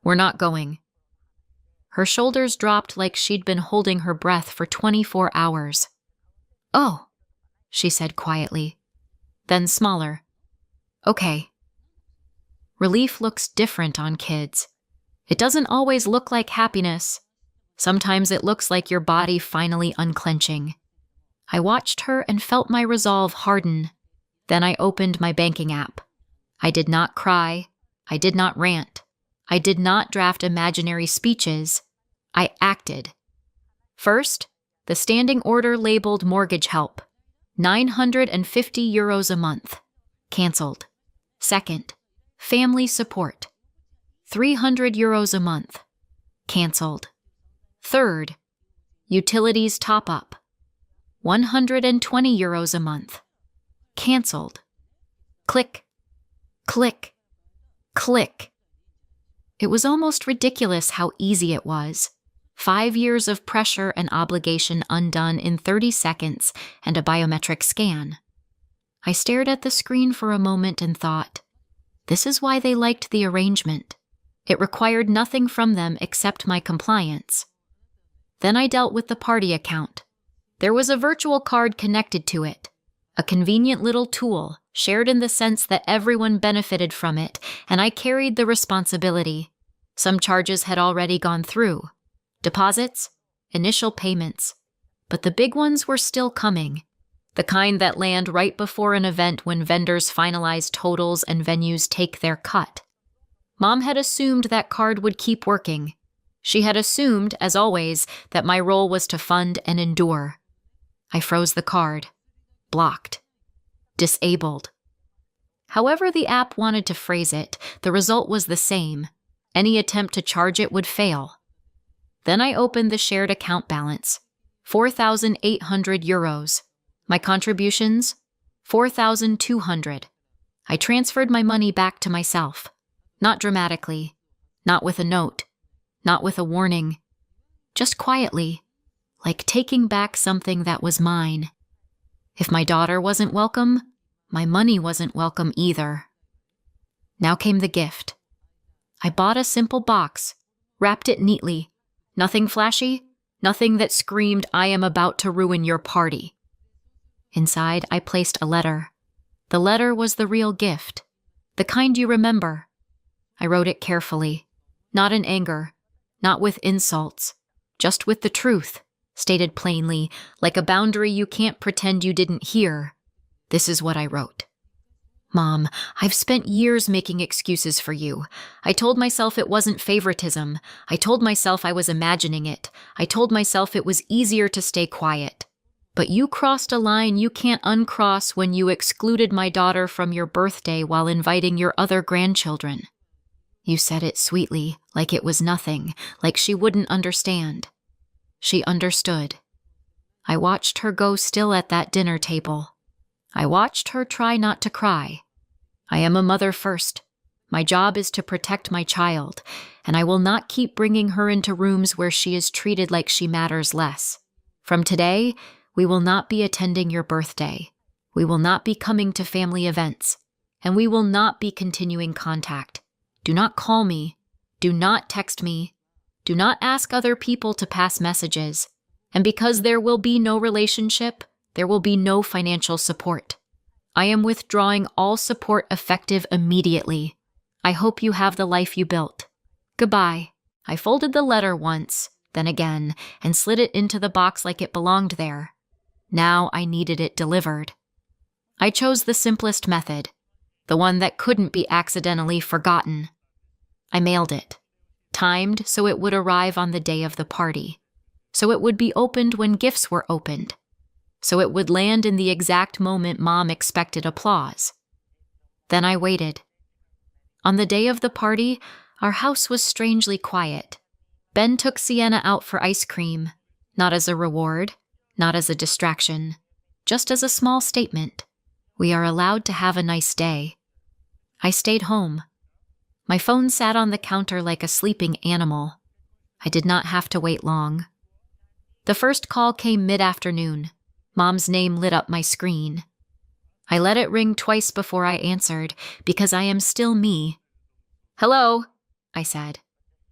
"We're not going." Her shoulders dropped like she'd been holding her breath for 24 hours. "Oh," she said quietly, then smaller. "Okay." Relief looks different on kids. It doesn't always look like happiness. Sometimes it looks like your body finally unclenching. I watched her and felt my resolve harden. Then I opened my banking app. I did not cry. I did not rant. I did not draft imaginary speeches. I acted. First, the standing order labeled mortgage help. 950 euros a month. Cancelled. Second, family support. 300 euros a month. Cancelled. Third, utilities top-up. 120 euros a month. Cancelled. Click, click, click. It was almost ridiculous how easy it was. 5 years of pressure and obligation undone in 30 seconds and a biometric scan. I stared at the screen for a moment and thought, this is why they liked the arrangement. It required nothing from them except my compliance. Then I dealt with the party account. There was a virtual card connected to it, a convenient little tool, shared in the sense that everyone benefited from it, and I carried the responsibility. Some charges had already gone through. Deposits, initial payments. But the big ones were still coming. The kind that land right before an event when vendors finalize totals and venues take their cut. Mom had assumed that card would keep working. She had assumed, as always, that my role was to fund and endure. I froze the card. Blocked. Disabled. However the app wanted to phrase it, the result was the same. Any attempt to charge it would fail. Then I opened the shared account balance. 4,800 euros. My contributions? 4,200. I transferred my money back to myself. Not dramatically. Not with a note. Not with a warning. Just quietly. Like taking back something that was mine. If my daughter wasn't welcome, my money wasn't welcome either. Now came the gift. I bought a simple box, wrapped it neatly. Nothing flashy, nothing that screamed, "I am about to ruin your party." Inside, I placed a letter. The letter was the real gift, the kind you remember. I wrote it carefully, not in anger, not with insults, just with the truth, stated plainly, like a boundary you can't pretend you didn't hear. This is what I wrote. Mom, I've spent years making excuses for you. I told myself it wasn't favoritism. I told myself I was imagining it. I told myself it was easier to stay quiet. But you crossed a line you can't uncross when you excluded my daughter from your birthday while inviting your other grandchildren. You said it sweetly, like it was nothing, like she wouldn't understand. She understood. I watched her go still at that dinner table. I watched her try not to cry. I am a mother first. My job is to protect my child, and I will not keep bringing her into rooms where she is treated like she matters less. From today, we will not be attending your birthday. We will not be coming to family events, and we will not be continuing contact. Do not call me. Do not text me. Do not ask other people to pass messages. And because there will be no relationship, there will be no financial support. I am withdrawing all support effective immediately. I hope you have the life you built. Goodbye. I folded the letter once, then again, and slid it into the box like it belonged there. Now I needed it delivered. I chose the simplest method, the one that couldn't be accidentally forgotten. I mailed it, timed so it would arrive on the day of the party, so it would be opened when gifts were opened, so it would land in the exact moment Mom expected applause. Then I waited. On the day of the party, our house was strangely quiet. Ben took Sienna out for ice cream, not as a reward, not as a distraction, just as a small statement. We are allowed to have a nice day. I stayed home. My phone sat on the counter like a sleeping animal. I did not have to wait long. The first call came mid-afternoon. Mom's name lit up my screen. I let it ring twice before I answered, because I am still me. "Hello," I said.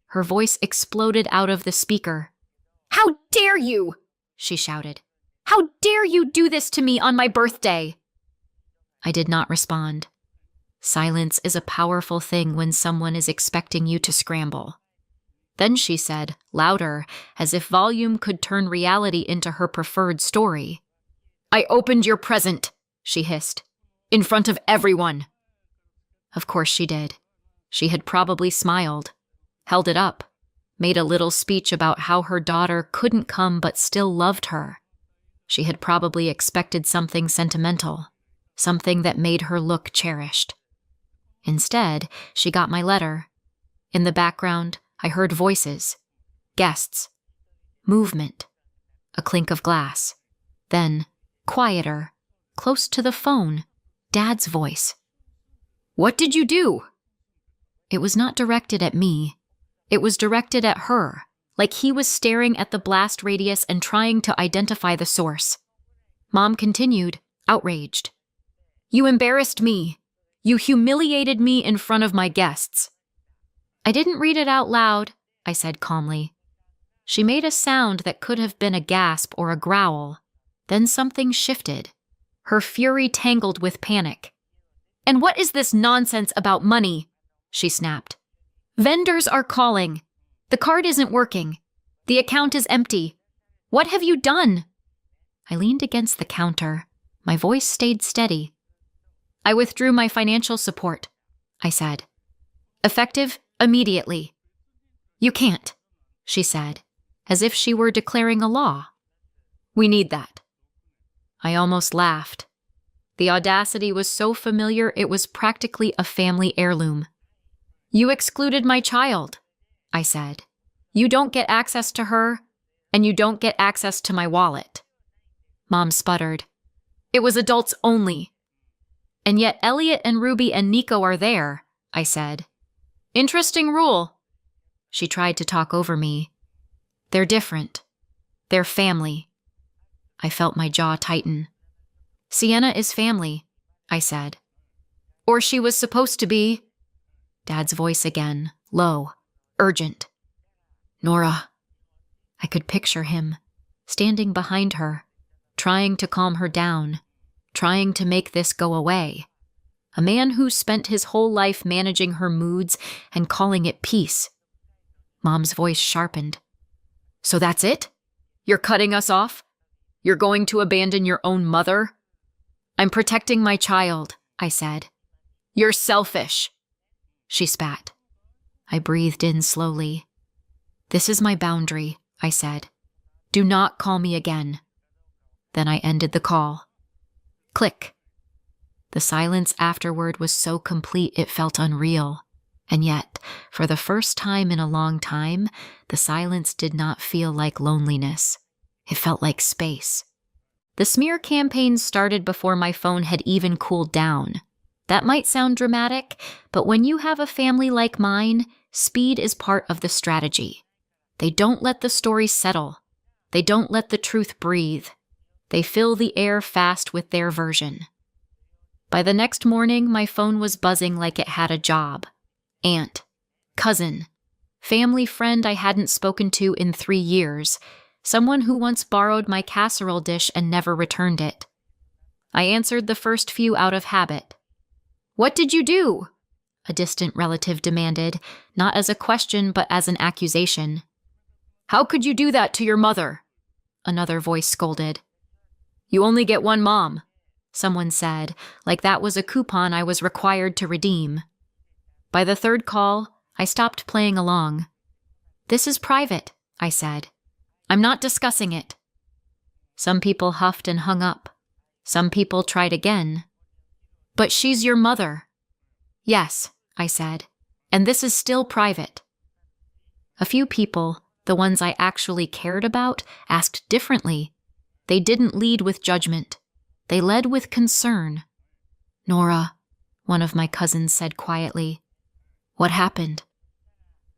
Her voice exploded out of the speaker. "How dare you!" she shouted. "How dare you do this to me on my birthday?" I did not respond. Silence is a powerful thing when someone is expecting you to scramble. Then she said, louder, as if volume could turn reality into her preferred story. "I opened your present," she hissed, "in front of everyone." Of course she did. She had probably smiled, held it up, made a little speech about how her daughter couldn't come but still loved her. She had probably expected something sentimental, something that made her look cherished. Instead, she got my letter. In the background, I heard voices, guests, movement, a clink of glass. Then, quieter, close to the phone, Dad's voice. "What did you do?" It was not directed at me. It was directed at her, like he was staring at the blast radius and trying to identify the source. Mom continued, outraged. "You embarrassed me. You humiliated me in front of my guests." I didn't read it out loud, I said calmly. She made a sound that could have been a gasp or a growl. Then something shifted. Her fury tangled with panic. And what is this nonsense about money? She snapped. Vendors are calling. The card isn't working. The account is empty. What have you done? I leaned against the counter. My voice stayed steady. I withdrew my financial support, I said. Effective immediately. You can't, she said, as if she were declaring a law. We need that. I almost laughed. The audacity was so familiar it was practically a family heirloom. You excluded my child, I said. You don't get access to her, and you don't get access to my wallet. Mom sputtered. It was adults only. And yet Elliot and Ruby and Nico are there, I said. Interesting rule. She tried to talk over me. They're different. They're family. I felt my jaw tighten. Sienna is family, I said. Or she was supposed to be. Dad's voice again, low, urgent. Nora. I could picture him, standing behind her, trying to calm her down, trying to make this go away. A man who spent his whole life managing her moods and calling it peace. Mom's voice sharpened. So that's it? You're cutting us off? You're going to abandon your own mother? I'm protecting my child, I said. You're selfish. She spat. I breathed in slowly. This is my boundary, I said. Do not call me again. Then I ended the call. Click. The silence afterward was so complete it felt unreal. And yet, for the first time in a long time, the silence did not feel like loneliness. It felt like space. The smear campaign started before my phone had even cooled down. That might sound dramatic, but when you have a family like mine, speed is part of the strategy. They don't let the story settle. They don't let the truth breathe. They fill the air fast with their version. By the next morning, my phone was buzzing like it had a job. Aunt, cousin, family friend I hadn't spoken to in 3 years, someone who once borrowed my casserole dish and never returned it. I answered the first few out of habit. What did you do? A distant relative demanded, not as a question but as an accusation. How could you do that to your mother? Another voice scolded. You only get one mom, someone said, like that was a coupon I was required to redeem. By the third call, I stopped playing along. This is private, I said. I'm not discussing it. Some people huffed and hung up. Some people tried again. But she's your mother. Yes, I said, and this is still private. A few people, the ones I actually cared about, asked differently. They didn't lead with judgment. They led with concern. Nora, one of my cousins said quietly. What happened?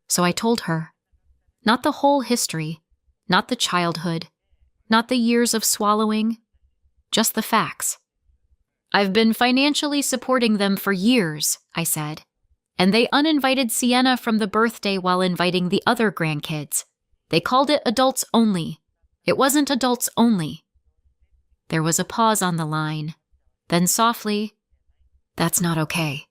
So I told her. Not the whole history, not the childhood, not the years of swallowing, just the facts. I've been financially supporting them for years, I said, and they uninvited Sienna from the birthday while inviting the other grandkids. They called it adults only. It wasn't adults only. There was a pause on the line. Then softly, that's not okay.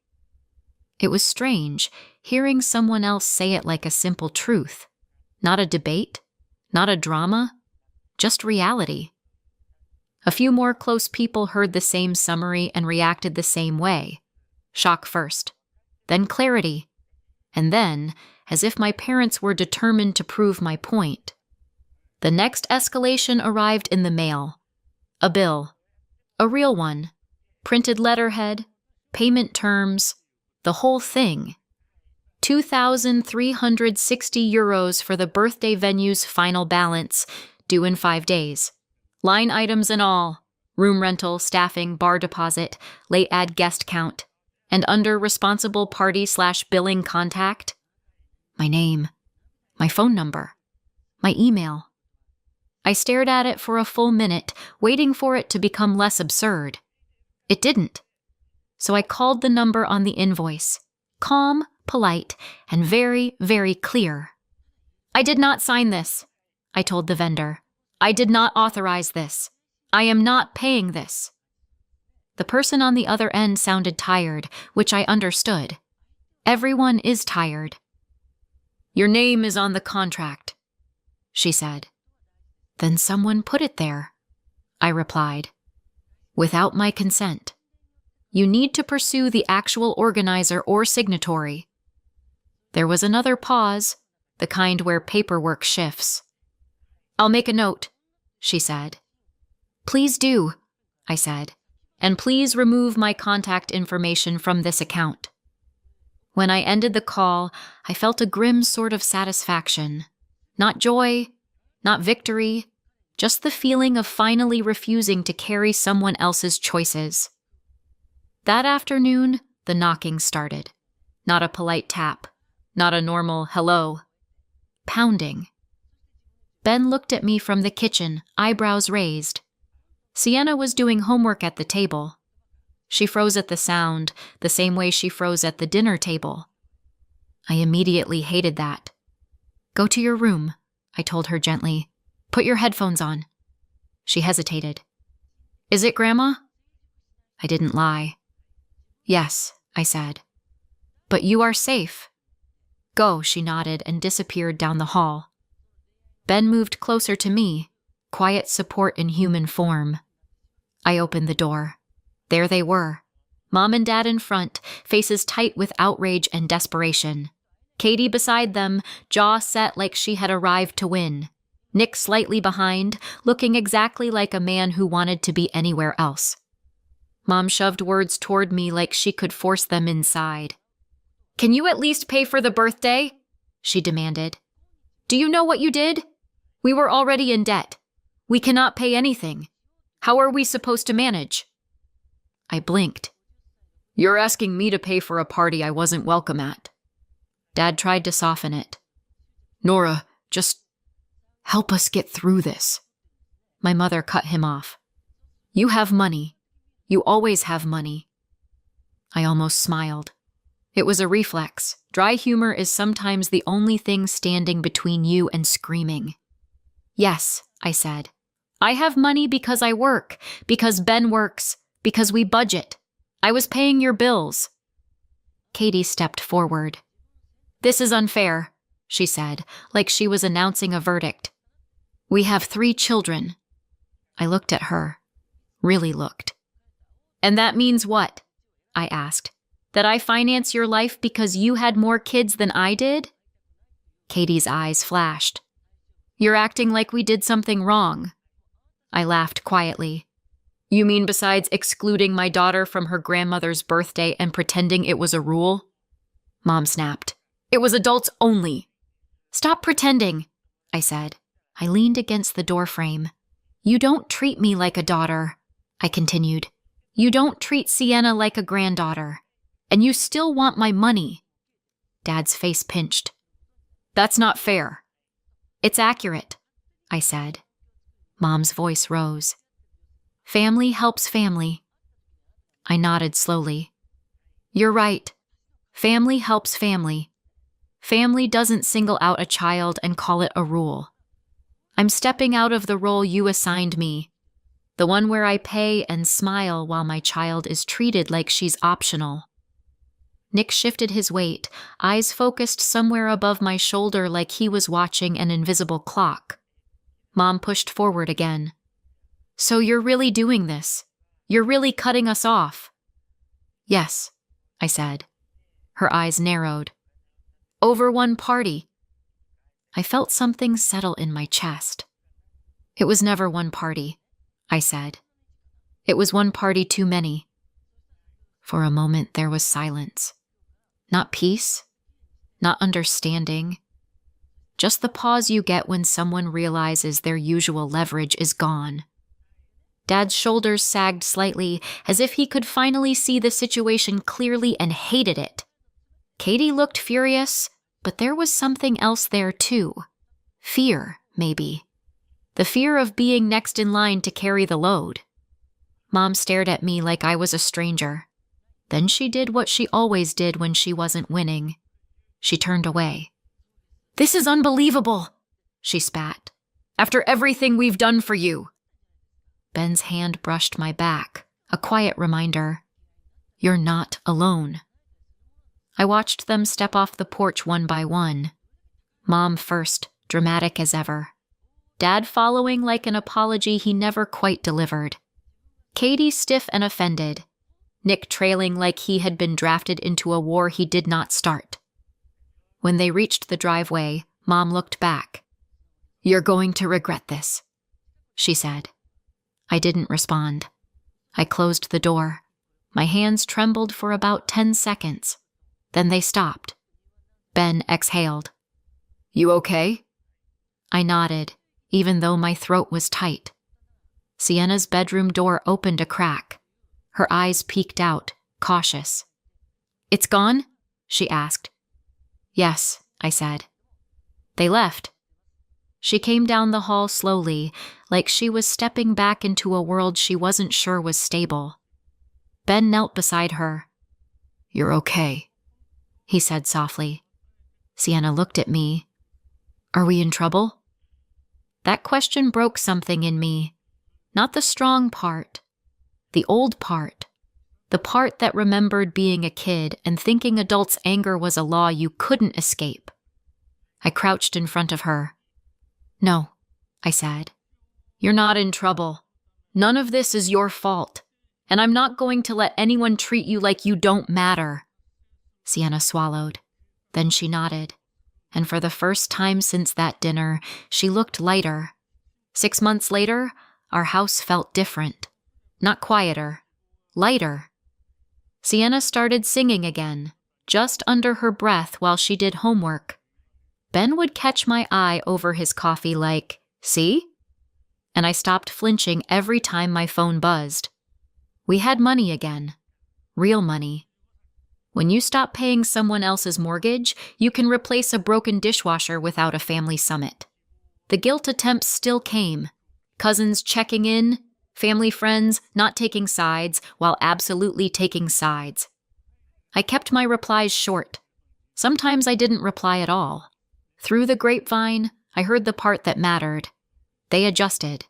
It was strange, hearing someone else say it like a simple truth. Not a debate, not a drama, just reality. A few more close people heard the same summary and reacted the same way. Shock first, then clarity, and then, as if my parents were determined to prove my point. The next escalation arrived in the mail. A bill. A real one. Printed letterhead, payment terms, the whole thing. 2,360 euros for the birthday venue's final balance, due in 5 days. Line items and all. Room rental, staffing, bar deposit, late add guest count. And under responsible party/billing contact, my name, my phone number, my email. I stared at it for a full minute, waiting for it to become less absurd. It didn't. So I called the number on the invoice, calm polite, and very, very clear. "I did not sign this," I told the vendor. "I did not authorize this. I am not paying this." The person on the other end sounded tired, which I understood. Everyone is tired. "Your name is on the contract," she said. "Then someone put it there," I replied. "Without my consent. You need to pursue the actual organizer or signatory." There was another pause, the kind where paperwork shifts. "I'll make a note," she said. "Please do," I said, "and please remove my contact information from this account." When I ended the call, I felt a grim sort of satisfaction. Not joy, not victory, just the feeling of finally refusing to carry someone else's choices. That afternoon, the knocking started. Not a polite tap, not a normal hello. Pounding. Ben looked at me from the kitchen, eyebrows raised. Sienna was doing homework at the table. She froze at the sound, the same way she froze at the dinner table. I immediately hated that. "Go to your room," I told her gently. "Put your headphones on." She hesitated. "Is it, Grandma?" I didn't lie. "Yes," I said. "But you are safe." "Go," she nodded and disappeared down the hall. Ben moved closer to me, quiet support in human form. I opened the door. There they were, Mom and Dad in front, faces tight with outrage and desperation. Katie beside them, jaw set like she had arrived to win. Nick slightly behind, looking exactly like a man who wanted to be anywhere else. Mom shoved words toward me like she could force them inside. "Can you at least pay for the birthday?" she demanded. "Do you know what you did? We were already in debt. We cannot pay anything. How are we supposed to manage?" I blinked. "You're asking me to pay for a party I wasn't welcome at." Dad tried to soften it. "Nora, just help us get through this." My mother cut him off. "You have money. You always have money." I almost smiled. It was a reflex. Dry humor is sometimes the only thing standing between you and screaming. "Yes," I said. "I have money because I work, because Ben works, because we budget. I was paying your bills." Katie stepped forward. "This is unfair," she said, like she was announcing a verdict. "We have 3 children." I looked at her. Really looked. "And that means what?" I asked. "That I finance your life because you had more kids than I did?" Katie's eyes flashed. "You're acting like we did something wrong." I laughed quietly. "You mean besides excluding my daughter from her grandmother's birthday and pretending it was a rule?" Mom snapped. "It was adults only." "Stop pretending," I said. I leaned against the doorframe. "You don't treat me like a daughter," I continued. "You don't treat Sienna like a granddaughter. And you still want my money." Dad's face pinched. "That's not fair." "It's accurate," I said. Mom's voice rose. "Family helps family." I nodded slowly. "You're right. Family helps family. Family doesn't single out a child and call it a rule. I'm stepping out of the role you assigned me, the one where I pay and smile while my child is treated like she's optional." Nick shifted his weight, eyes focused somewhere above my shoulder like he was watching an invisible clock. Mom pushed forward again. "So you're really doing this? You're really cutting us off?" "Yes," I said. Her eyes narrowed. "Over one party?" I felt something settle in my chest. "It was never one party," I said. "It was one party too many." For a moment there was silence. Not peace, not understanding. Just the pause you get when someone realizes their usual leverage is gone. Dad's shoulders sagged slightly, as if he could finally see the situation clearly and hated it. Katie looked furious, but there was something else there too. Fear, maybe. The fear of being next in line to carry the load. Mom stared at me like I was a stranger. Then she did what she always did when she wasn't winning. She turned away. "This is unbelievable," she spat. "After everything we've done for you." Ben's hand brushed my back, a quiet reminder. You're not alone. I watched them step off the porch one by one. Mom first, dramatic as ever. Dad following like an apology he never quite delivered. Katie stiff and offended. Nick trailing like he had been drafted into a war he did not start. When they reached the driveway, Mom looked back. "You're going to regret this," she said. I didn't respond. I closed the door. My hands trembled for about 10 seconds. Then they stopped. Ben exhaled. "You okay?" I nodded, even though my throat was tight. Sienna's bedroom door opened a crack. Her eyes peeked out, cautious. "It's gone?" she asked. "Yes," I said. They left. She came down the hall slowly, like she was stepping back into a world she wasn't sure was stable. Ben knelt beside her. "You're okay," he said softly. Sienna looked at me. "Are we in trouble?" That question broke something in me. Not the strong part. The old part. The part that remembered being a kid and thinking adults' anger was a law you couldn't escape. I crouched in front of her. "No," I said. "You're not in trouble. None of this is your fault. And I'm not going to let anyone treat you like you don't matter." Sienna swallowed. Then she nodded. And for the first time since that dinner, she looked lighter. 6 months later, our house felt different. Not quieter. Lighter. Sienna started singing again, just under her breath while she did homework. Ben would catch my eye over his coffee like, "See?" And I stopped flinching every time my phone buzzed. We had money again. Real money. When you stop paying someone else's mortgage, you can replace a broken dishwasher without a family summit. The guilt attempts still came. Cousins checking in, family friends not taking sides while absolutely taking sides. I kept my replies short. Sometimes I didn't reply at all. Through the grapevine, I heard the part that mattered. They adjusted.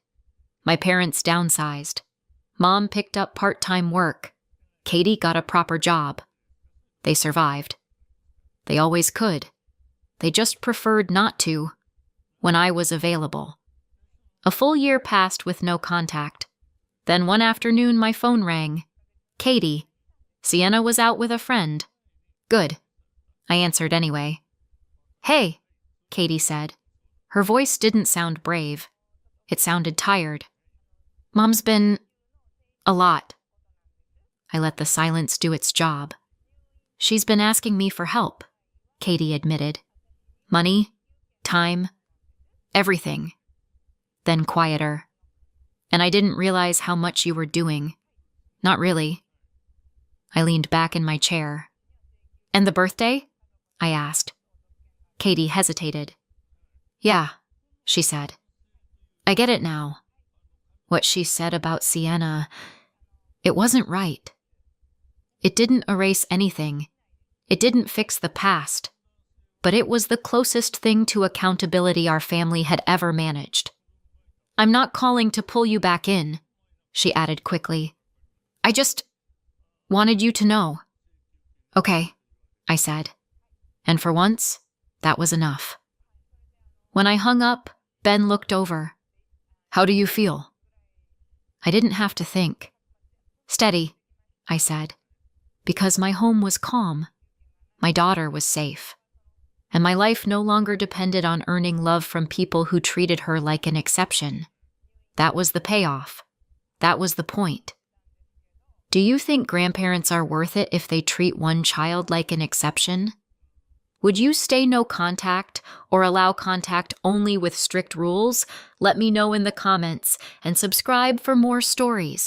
My parents downsized. Mom picked up part-time work. Katie got a proper job. They survived. They always could. They just preferred not to, when I was available. A full year passed with no contact. Then one afternoon my phone rang. "Katie." Sienna was out with a friend. "Good." I answered anyway. "Hey," Katie said. Her voice didn't sound brave. It sounded tired. "Mom's been... a lot." I let the silence do its job. "She's been asking me for help," Katie admitted. "Money, time, everything." Then quieter. "And I didn't realize how much you were doing. Not really." I leaned back in my chair. "And the birthday?" I asked. Katie hesitated. "Yeah," she said. "I get it now. What she said about Sienna, it wasn't right. It didn't erase anything. It didn't fix the past. But it was the closest thing to accountability our family had ever managed. I'm not calling to pull you back in," she added quickly. "I just wanted you to know." "Okay," I said. And for once, that was enough. When I hung up, Ben looked over. "How do you feel?" I didn't have to think. "Steady," I said, because my home was calm. My daughter was safe. And my life no longer depended on earning love from people who treated her like an exception. That was the payoff. That was the point. Do you think grandparents are worth it if they treat one child like an exception? Would you stay no contact or allow contact only with strict rules? Let me know in the comments and subscribe for more stories.